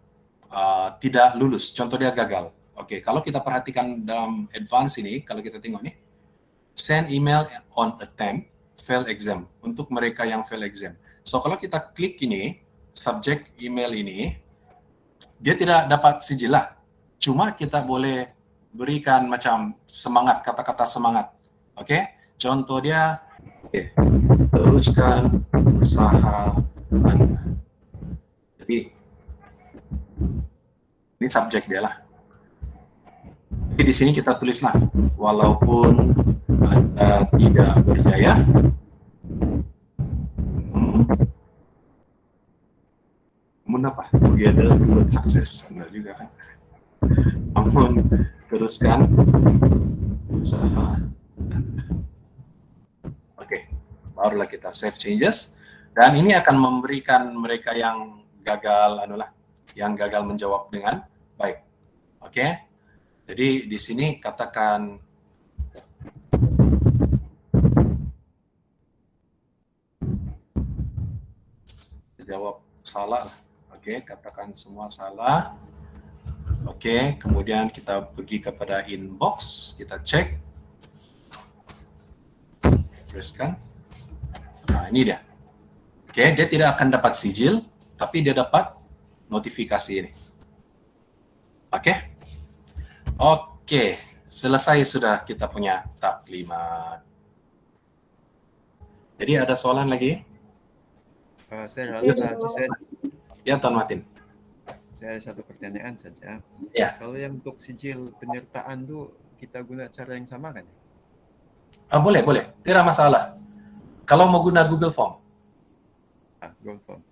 tidak lulus, contoh dia gagal. Oke, kalau kita perhatikan dalam advance ini, kalau kita tengok nih, send email on attempt, fail exam, untuk mereka yang fail exam. So, kalau kita klik ini, subjek email ini, dia tidak dapat sijil lah. Cuma kita boleh berikan macam semangat, kata-kata semangat. Oke? Contoh dia, teruskan usaha Anda. Jadi, ini subjek dia lah. Jadi di sini kita tulislah, walaupun Anda tidak berjaya, apa? Together toward success. Benar juga kan? Namun teruskan usaha. Oke, barulah kita save changes. Dan ini akan memberikan mereka yang gagal, yang gagal menjawab dengan baik. Oke, jadi di sini katakan jawab salah. Oke, katakan semua salah. Oke, kemudian kita pergi kepada inbox, kita cek. Teruskan. Nah, ini dia. Oke, dia tidak akan dapat sijil, tapi dia dapat notifikasi ini. Oke, selesai sudah kita punya taklimat. Jadi ada soalan lagi? Saya rasa Ya, Tuan Martin. saya ada satu pertanyaan saja. Ya. Kalau yang untuk sijil penyertaan tuh kita guna cara yang sama kan? Boleh, tidak masalah. Kalau mau guna Google Form. Google Form.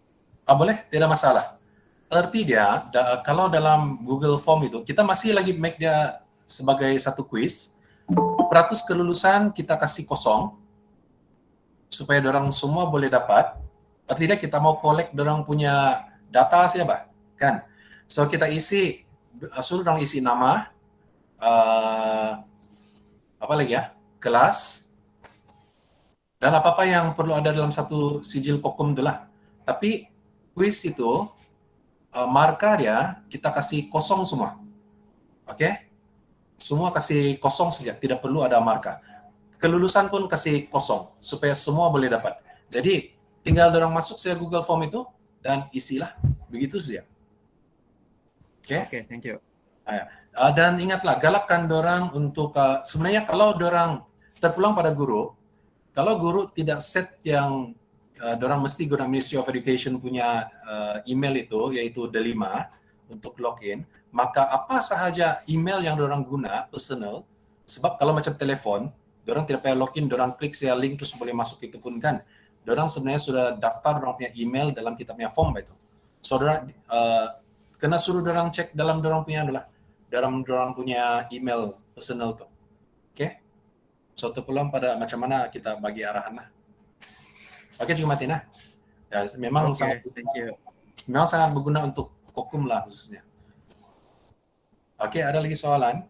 Boleh, tidak masalah. Arti dia, kalau dalam Google Form itu, kita masih lagi make dia sebagai satu quiz. Peratus kelulusan kita kasih kosong, supaya dorang semua boleh dapat. Artinya kita mau collect dorang punya data siapa, kan? So kita isi, suruh dorang isi nama, apa lagi ya, kelas, dan apa-apa yang perlu ada dalam satu sijil kokum itulah. Tapi quiz itu marka dia kita kasih kosong semua. Oke? Semua kasih kosong saja, tidak perlu ada marka. Kelulusan pun kasih kosong supaya semua boleh dapat. Jadi tinggal dorang masuk saya Google Form itu dan isilah begitu saja. Oke, thank you. Dan ingatlah, galakkan dorang untuk sebenarnya kalau dorang terpulang pada guru, kalau guru tidak set yang dorang mesti guna Ministry of Education punya email itu, yaitu D5 untuk login, maka apa sahaja email yang dorang guna personal, sebab kalau macam telefon, dorang tidak payah login, dorang klik saya link terus boleh masuk itu pun kan. Dorang sebenarnya sudah daftar dorang punya email dalam kita punya form itu. So dorang kena suruh dorang cek dalam dorang punya dorang punya email personal tuh. Oke? So terpulang pada macam mana kita bagi arahan lah. Oke, Cik Martina. Ya, memang sangat berguna untuk kokum lah khususnya. Oke, ada lagi soalan?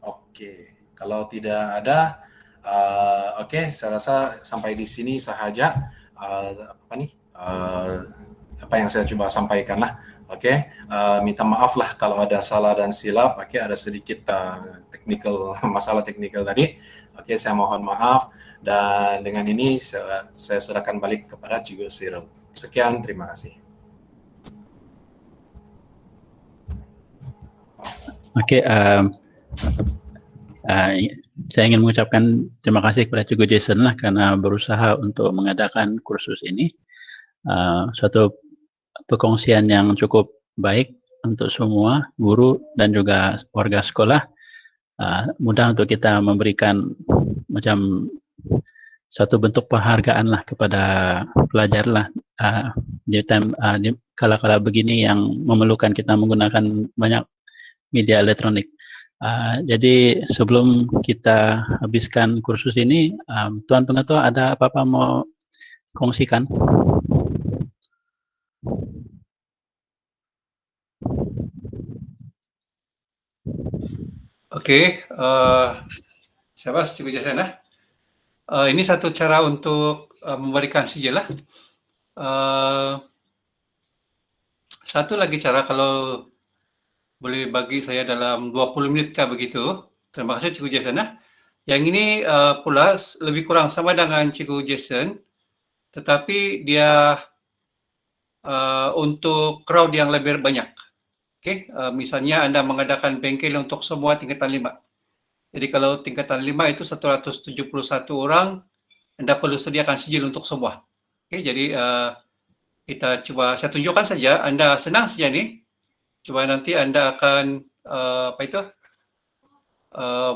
Oke, kalau tidak ada, oke, saya rasa sampai di sini sahaja apa yang saya coba sampaikan lah. Oke, minta maaf lah kalau ada salah dan silap. Oke, ada sedikit masalah teknikal tadi. Oke, saya mohon maaf. Dan dengan ini saya serahkan balik kepada Cikgu Cyril. Sekian, terima kasih. Oke, saya ingin mengucapkan terima kasih kepada Cikgu Jason lah karena berusaha untuk mengadakan kursus ini. Suatu perkongsian yang cukup baik untuk semua guru dan juga warga sekolah. Mudah untuk kita memberikan macam satu bentuk penghargaan lah kepada pelajar lah di kala-kala begini yang memerlukan kita menggunakan banyak media elektronik. Jadi sebelum kita habiskan kursus ini, Tuan Pengetua ada apa-apa mau kongsikan? Oke, siapa Cikgu Jason? Ini satu cara untuk memberikan sijil lah. Satu lagi cara kalau boleh bagi saya dalam 20 menit kah begitu. Terima kasih Cikgu Jason. Yang ini pula lebih kurang sama dengan Cikgu Jason, tetapi dia untuk crowd yang lebih banyak. Oke, misalnya Anda mengadakan bengkel untuk semua tingkatan 5. Jadi kalau tingkatan 5 itu 171 orang, Anda perlu sediakan sijil untuk semua. Oke, jadi kita coba, saya tunjukkan saja, Anda senang saja nih. Coba nanti Anda akan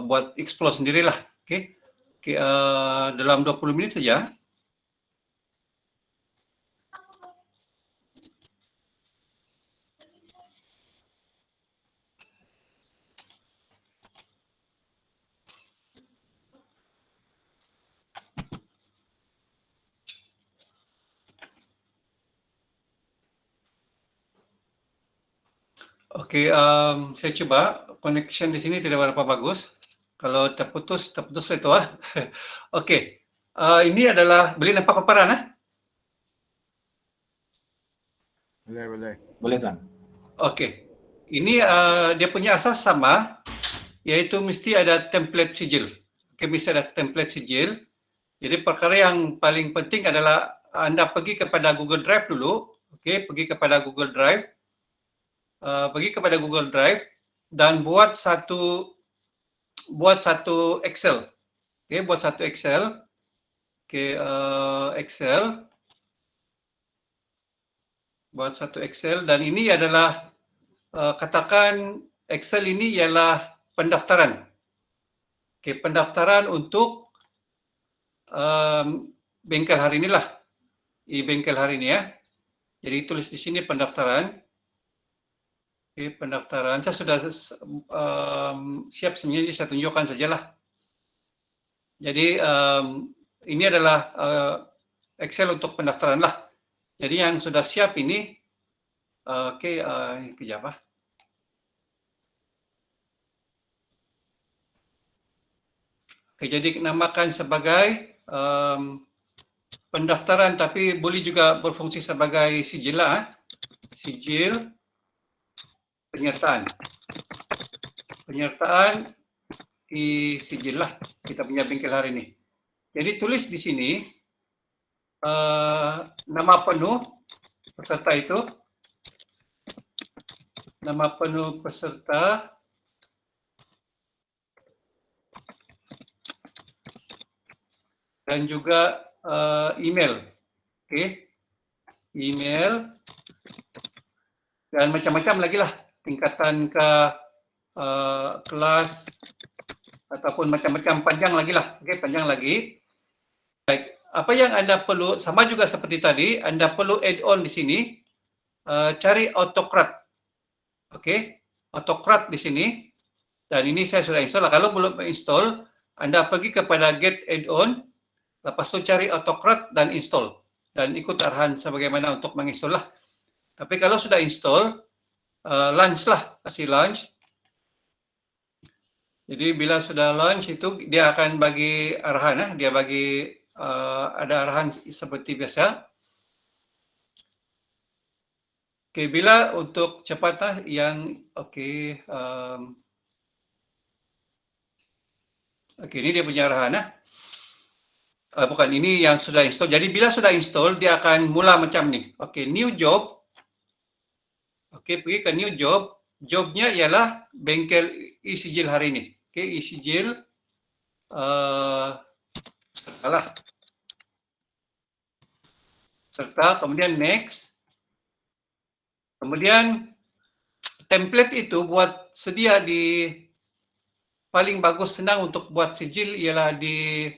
buat explore sendirilah. Oke, dalam 20 menit saja, Okey, saya cuba. Connection di sini tidak berapa bagus. Kalau terputus, terputus itu ah. Okey, ini adalah boleh nampak paparan Boleh. Boleh Tuan? Okey. Ini dia punya asas sama, iaitu mesti ada template sijil. Okey, mesti ada template sijil. Jadi perkara yang paling penting adalah anda pergi kepada Google Drive dulu. Okey, pergi kepada Google Drive. Pergi kepada Google Drive dan buat satu Excel. Okey, buat satu Excel. Okey, Excel. Buat satu Excel dan ini adalah katakan Excel ini ialah pendaftaran. Okey, pendaftaran untuk bengkel hari inilah. Bengkel hari ini ya. Jadi tulis di sini pendaftaran. Okey, pendaftaran. Saya sudah siap sebenarnya, saya tunjukkan sajalah. Jadi ini adalah Excel untuk pendaftaran lah. Jadi yang sudah siap ini, okey, kejap ah. Okey, jadi namakan sebagai pendaftaran, tapi boleh juga berfungsi sebagai sijil lah. Sijil penyertaan. Penyertaan di sijil lah kita punya bengkel hari ini. Jadi tulis di sini nama penuh peserta itu, nama penuh peserta, dan juga email. Okey. Email dan macam-macam lagi lah, tingkatan ke kelas ataupun macam-macam, panjang lagi lah. Okey, panjang lagi. Baik, apa yang anda perlu sama juga seperti tadi, anda perlu add-on di sini, cari autocrat. Okey, autocrat di sini. Dan ini saya sudah install. Kalau belum install, anda pergi kepada get add-on, lepas tu cari autocrat dan install. Dan ikut arahan sebagaimana untuk menginstall lah. Tapi kalau sudah install, launch lah, kasih launch. Jadi bila sudah launch itu dia akan bagi arahan, dia bagi ada arahan seperti biasa. Okey, bila untuk cepat yang okey, okey, ini dia punya arahan bukan, ini yang sudah install. Jadi bila sudah install, dia akan mula macam ni. Okey, new job. Okey, pergi ke new job. Jobnya ialah bengkel e-sijil hari ini. Okey, e-sijil serta kemudian next. Kemudian template itu buat sedia di paling bagus, senang untuk buat sijil ialah di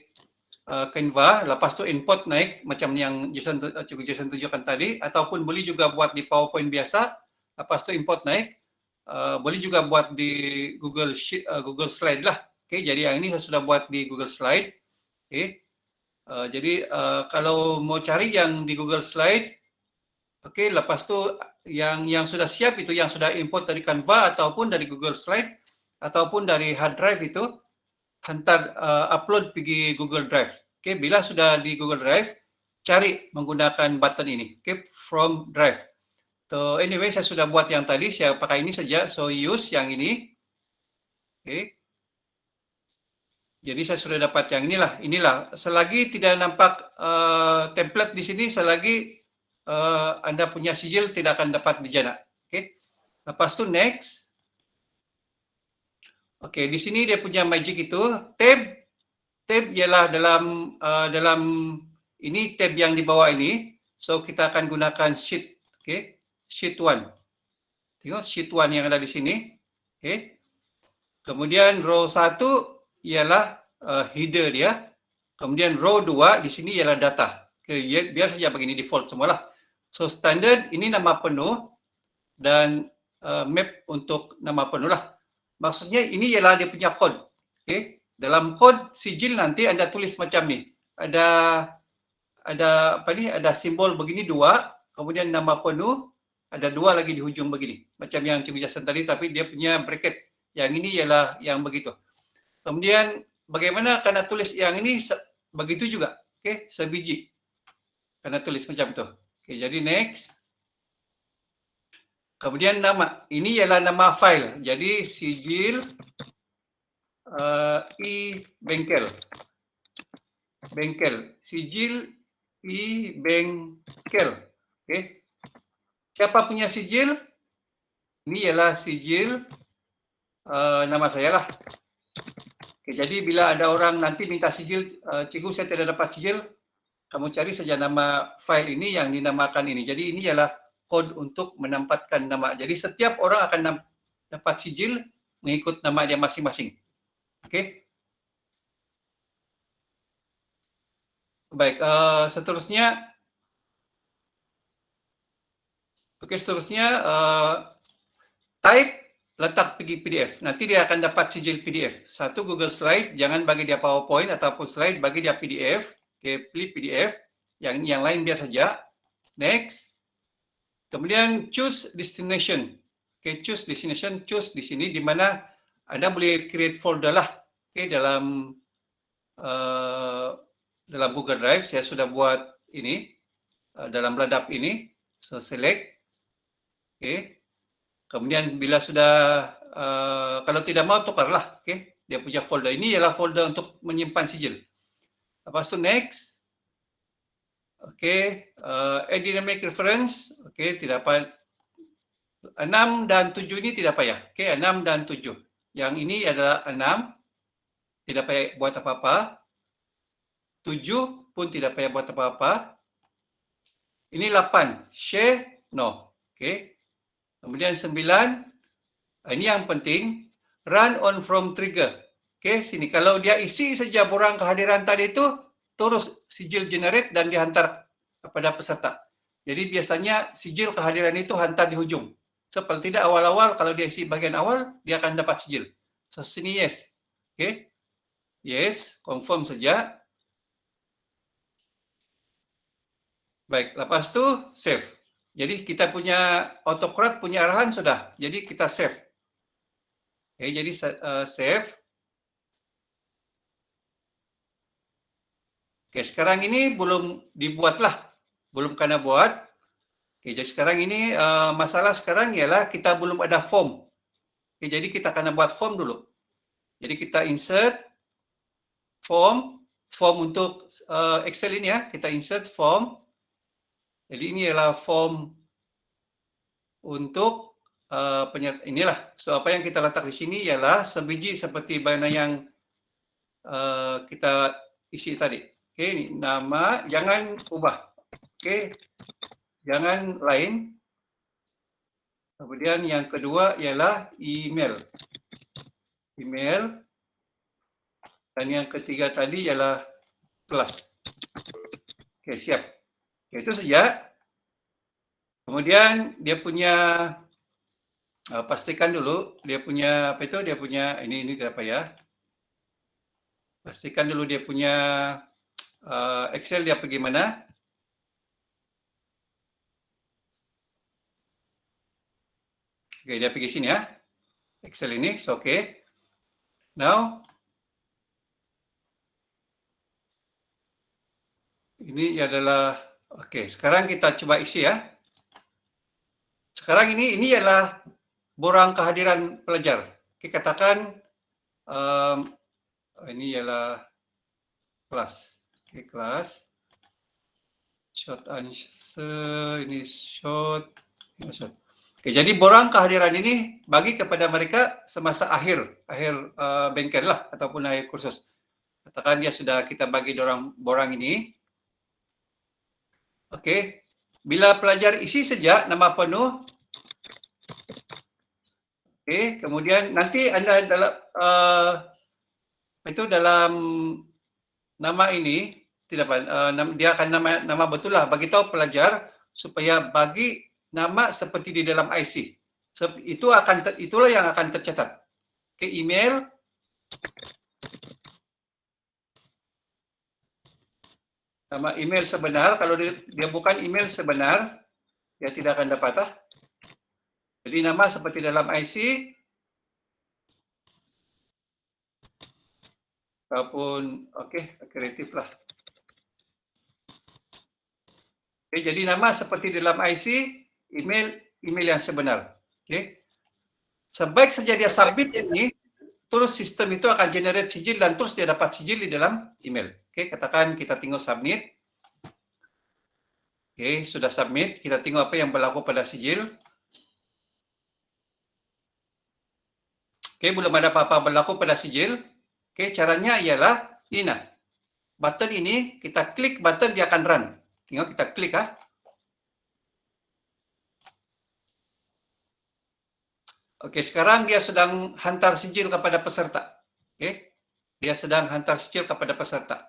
Canva. Lepas tu import naik macam yang Cikgu Jason tunjukkan tadi, ataupun boleh juga buat di PowerPoint biasa. Lepas tu import naik. Boleh juga buat di Google Sheet, Google Slide lah. Okey, jadi yang ini saya sudah buat di Google Slide. Okey. Jadi kalau mau cari yang di Google Slide, okey, lepas tu yang sudah siap itu, yang sudah import dari Canva ataupun dari Google Slide ataupun dari hard drive itu, hantar upload pergi Google Drive. Okey, bila sudah di Google Drive, cari menggunakan button ini. Okey, from Drive. So anyway, saya sudah buat yang tadi, saya pakai ini saja. So use yang ini. Okey. Jadi saya sudah dapat yang inilah. Inilah. Selagi tidak nampak template di sini, selagi anda punya sijil tidak akan dapat dijana. Okey. Lepas tu next. Okey, di sini dia punya magic itu tab ialah dalam ini tab yang di bawah ini. So kita akan gunakan sheet, okey, sheet 1. Tengok sheet 1 yang ada di sini. Okey. Kemudian row 1 ialah header dia. Kemudian row 2 di sini ialah data. Okey, biar saja begini default semualah. So standard ini nama penuh dan map untuk nama penuh lah. Maksudnya ini ialah dia punya kod. Okey, dalam kod sijil nanti anda tulis macam ni. Ada apa ni? Ada simbol begini 2, kemudian nama penuh, ada 2 lagi di hujung begini. Macam yang Cikgu Jason tadi, tapi dia punya bracket. Yang ini ialah yang begitu. Kemudian bagaimana karena tulis yang ini begitu juga. Okey, sebiji. Karena tulis macam tu. Okey, jadi next. Kemudian nama. Ini ialah nama file. Jadi sijil e-bengkel. Bengkel. Sijil e-bengkel. Okey. Siapa punya sijil? Ini ialah sijil nama saya lah. Okay, jadi bila ada orang nanti minta sijil, cikgu saya tidak dapat sijil, kamu cari saja nama file ini yang dinamakan ini. Jadi ini ialah kod untuk menempatkan nama. Jadi setiap orang akan dapat sijil mengikut nama dia masing-masing. Okey. Baik, seterusnya. Okey, seterusnya type letak pergi PDF. Nanti dia akan dapat sijil PDF. Satu Google Slide, jangan bagi dia PowerPoint ataupun slide, bagi dia PDF. Okey, pilih PDF. Yang lain biar saja. Next. Kemudian choose destination. Okey, choose destination, choose di sini di mana Anda boleh create folder lah. Okey, dalam Google Drive saya sudah buat ini dalam ladap ini. So select. Okey. Kemudian bila sudah, kalau tidak mau tukarlah, okay? Dia punya folder. Ini ialah folder untuk menyimpan sijil. Lepas tu next. Okay, add dynamic reference. Okay, tidak apa. 6 dan 7 ini tidak payah. Okay, 6 dan 7. Yang ini adalah 6. Tidak payah buat apa-apa. 7 pun tidak payah buat apa-apa. Ini 8. Share, no. Okay. Kemudian 9, ini yang penting, run on from trigger. Okey, sini kalau dia isi saja borang kehadiran tadi itu, terus sijil generate dan dihantar kepada peserta. Jadi biasanya sijil kehadiran itu hantar di hujung. So, kalau tidak awal-awal, kalau dia isi bagian awal, dia akan dapat sijil. So, sini yes. Okey. Yes, confirm saja. Baik, lepas tu save. Jadi kita punya autocrat punya arahan sudah. Jadi kita save. Okay, jadi save. Okay, sekarang ini belum dibuatlah. Belum kena buat. Okay, jadi sekarang ini masalah sekarang ialah kita belum ada form. Okay, jadi kita kena buat form dulu. Jadi kita insert form untuk Excel ini ya. Kita insert form. Jadi ini adalah form untuk inilah. So apa yang kita letak di sini ialah sebiji seperti mana yang kita isi tadi. Okey, ini nama, jangan ubah. Okey. Jangan lain. Kemudian yang kedua ialah email. Email. Dan yang ketiga tadi ialah kelas. Okey, siap. Itu saja. Kemudian dia punya pastikan dulu dia punya apa itu, dia punya ini tidak payah. Pastikan dulu dia punya Excel dia pergi mana. Oke, dia pergi sini ya. Excel ini, so okay. Now ini adalah oke, sekarang kita coba isi ya. Sekarang ini adalah borang kehadiran pelajar. Oke, katakan ini ialah kelas. Oke, kelas. Short answer, ini short. Oke, jadi borang kehadiran ini bagi kepada mereka semasa akhir bengkel lah ataupun akhir kursus. Katakan dia sudah kita bagi borang ini. Okey, bila pelajar isi saja nama penuh. Okey, kemudian nanti Anda dalam nama ini tidak dia akan nama betul lah, bagi tahu pelajar supaya bagi nama seperti di dalam IC. Itulah yang akan tercatat. Okey, email. Nama email sebenar, kalau dia bukan email sebenar, dia tidak akan dapat. Jadi nama seperti dalam IC ataupun kreatif lah. Jadi nama seperti dalam IC, email yang sebenar. Sebaik saja dia submit ini, terus sistem itu akan generate sijil dan terus dia dapat sijil di dalam email. Katakan kita tengok submit. Sudah submit, kita tengok apa yang berlaku pada sijil. Belum ada apa-apa berlaku pada sijil. Caranya ialah ini nah. Button ini kita klik button dia akan run. Tengok kita klik sekarang dia sedang hantar sijil kepada peserta. Dia sedang hantar sijil kepada peserta.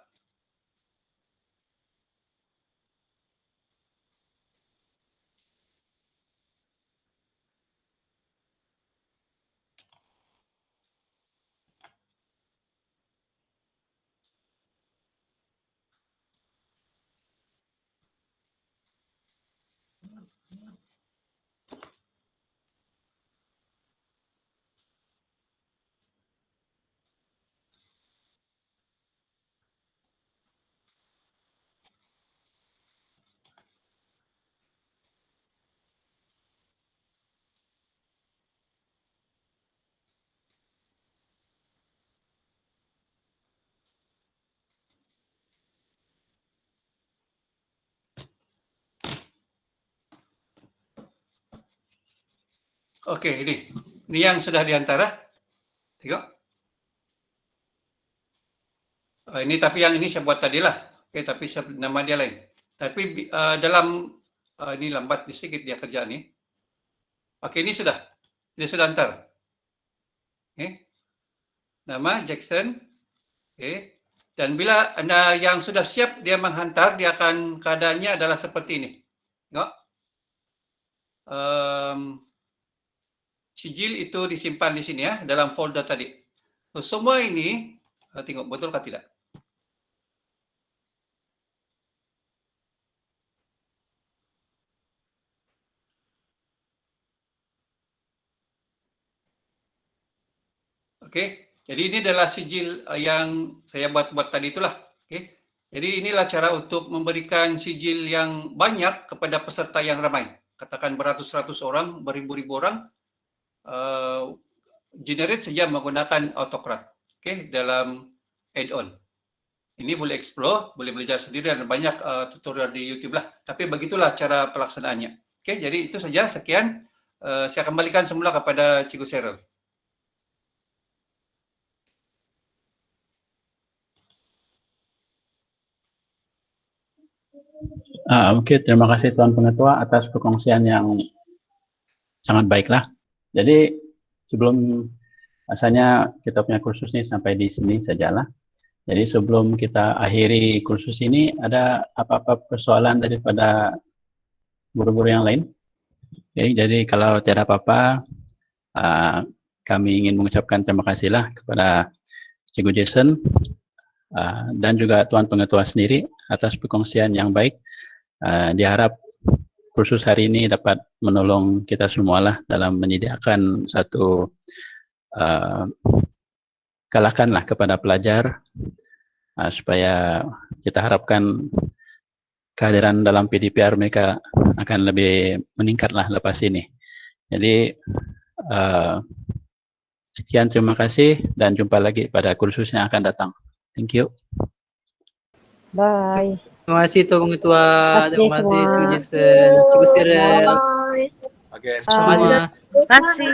Ini yang sudah diantara. Tengok. Ini tapi yang ini saya buat tadi lah. Tapi nama dia lain. Tapi dalam ini lambat sedikit dia kerja nih. Ini sudah. Dia sudah antar. Nama Jackson. Dan bila Anda yang sudah siap dia menghantar, dia akan keadaannya adalah seperti ini. Tengok. Sijil itu disimpan di sini ya, dalam folder tadi. Semua ini, tengok betul kah tidak? Jadi ini adalah sijil yang saya buat tadi itulah. Jadi inilah cara untuk memberikan sijil yang banyak kepada peserta yang ramai. Katakan beratus-ratus orang, beribu-ribu orang. Generate saja menggunakan Autocrat dalam add-on. Ini boleh explore, boleh belajar sendiri dan banyak tutorial di YouTube lah. Tapi begitulah cara pelaksanaannya. Jadi itu saja. Sekian. Saya kembalikan semula kepada Cikgu Cheryl. Terima kasih Tuan Pengetua atas perkongsian yang sangat baiklah. Jadi sebelum rasanya kita punya kursus ini sampai di sini sajalah. Jadi sebelum kita akhiri kursus ini, ada apa-apa persoalan daripada guru-guru yang lain? Jadi kalau tidak apa-apa, kami ingin mengucapkan terima kasihlah kepada Cikgu Jason dan juga Tuan Pengetua sendiri atas perkongsian yang baik. Diharap kursus hari ini dapat menolong kita semualah dalam menyediakan satu kalahkanlah kepada pelajar supaya kita harapkan kehadiran dalam PDPR mereka akan lebih meningkatlah lepas ini. Jadi sekian, terima kasih dan jumpa lagi pada kursus yang akan datang. Thank you. Bye. Terima kasih Tuan Pengetua. Terima kasih Terima kasih semua. Cikgu Jason, Cikgu Cheryl. Oke, Sama-sama. Terima kasih.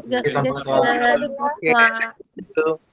Kita Terima kasih. Oke.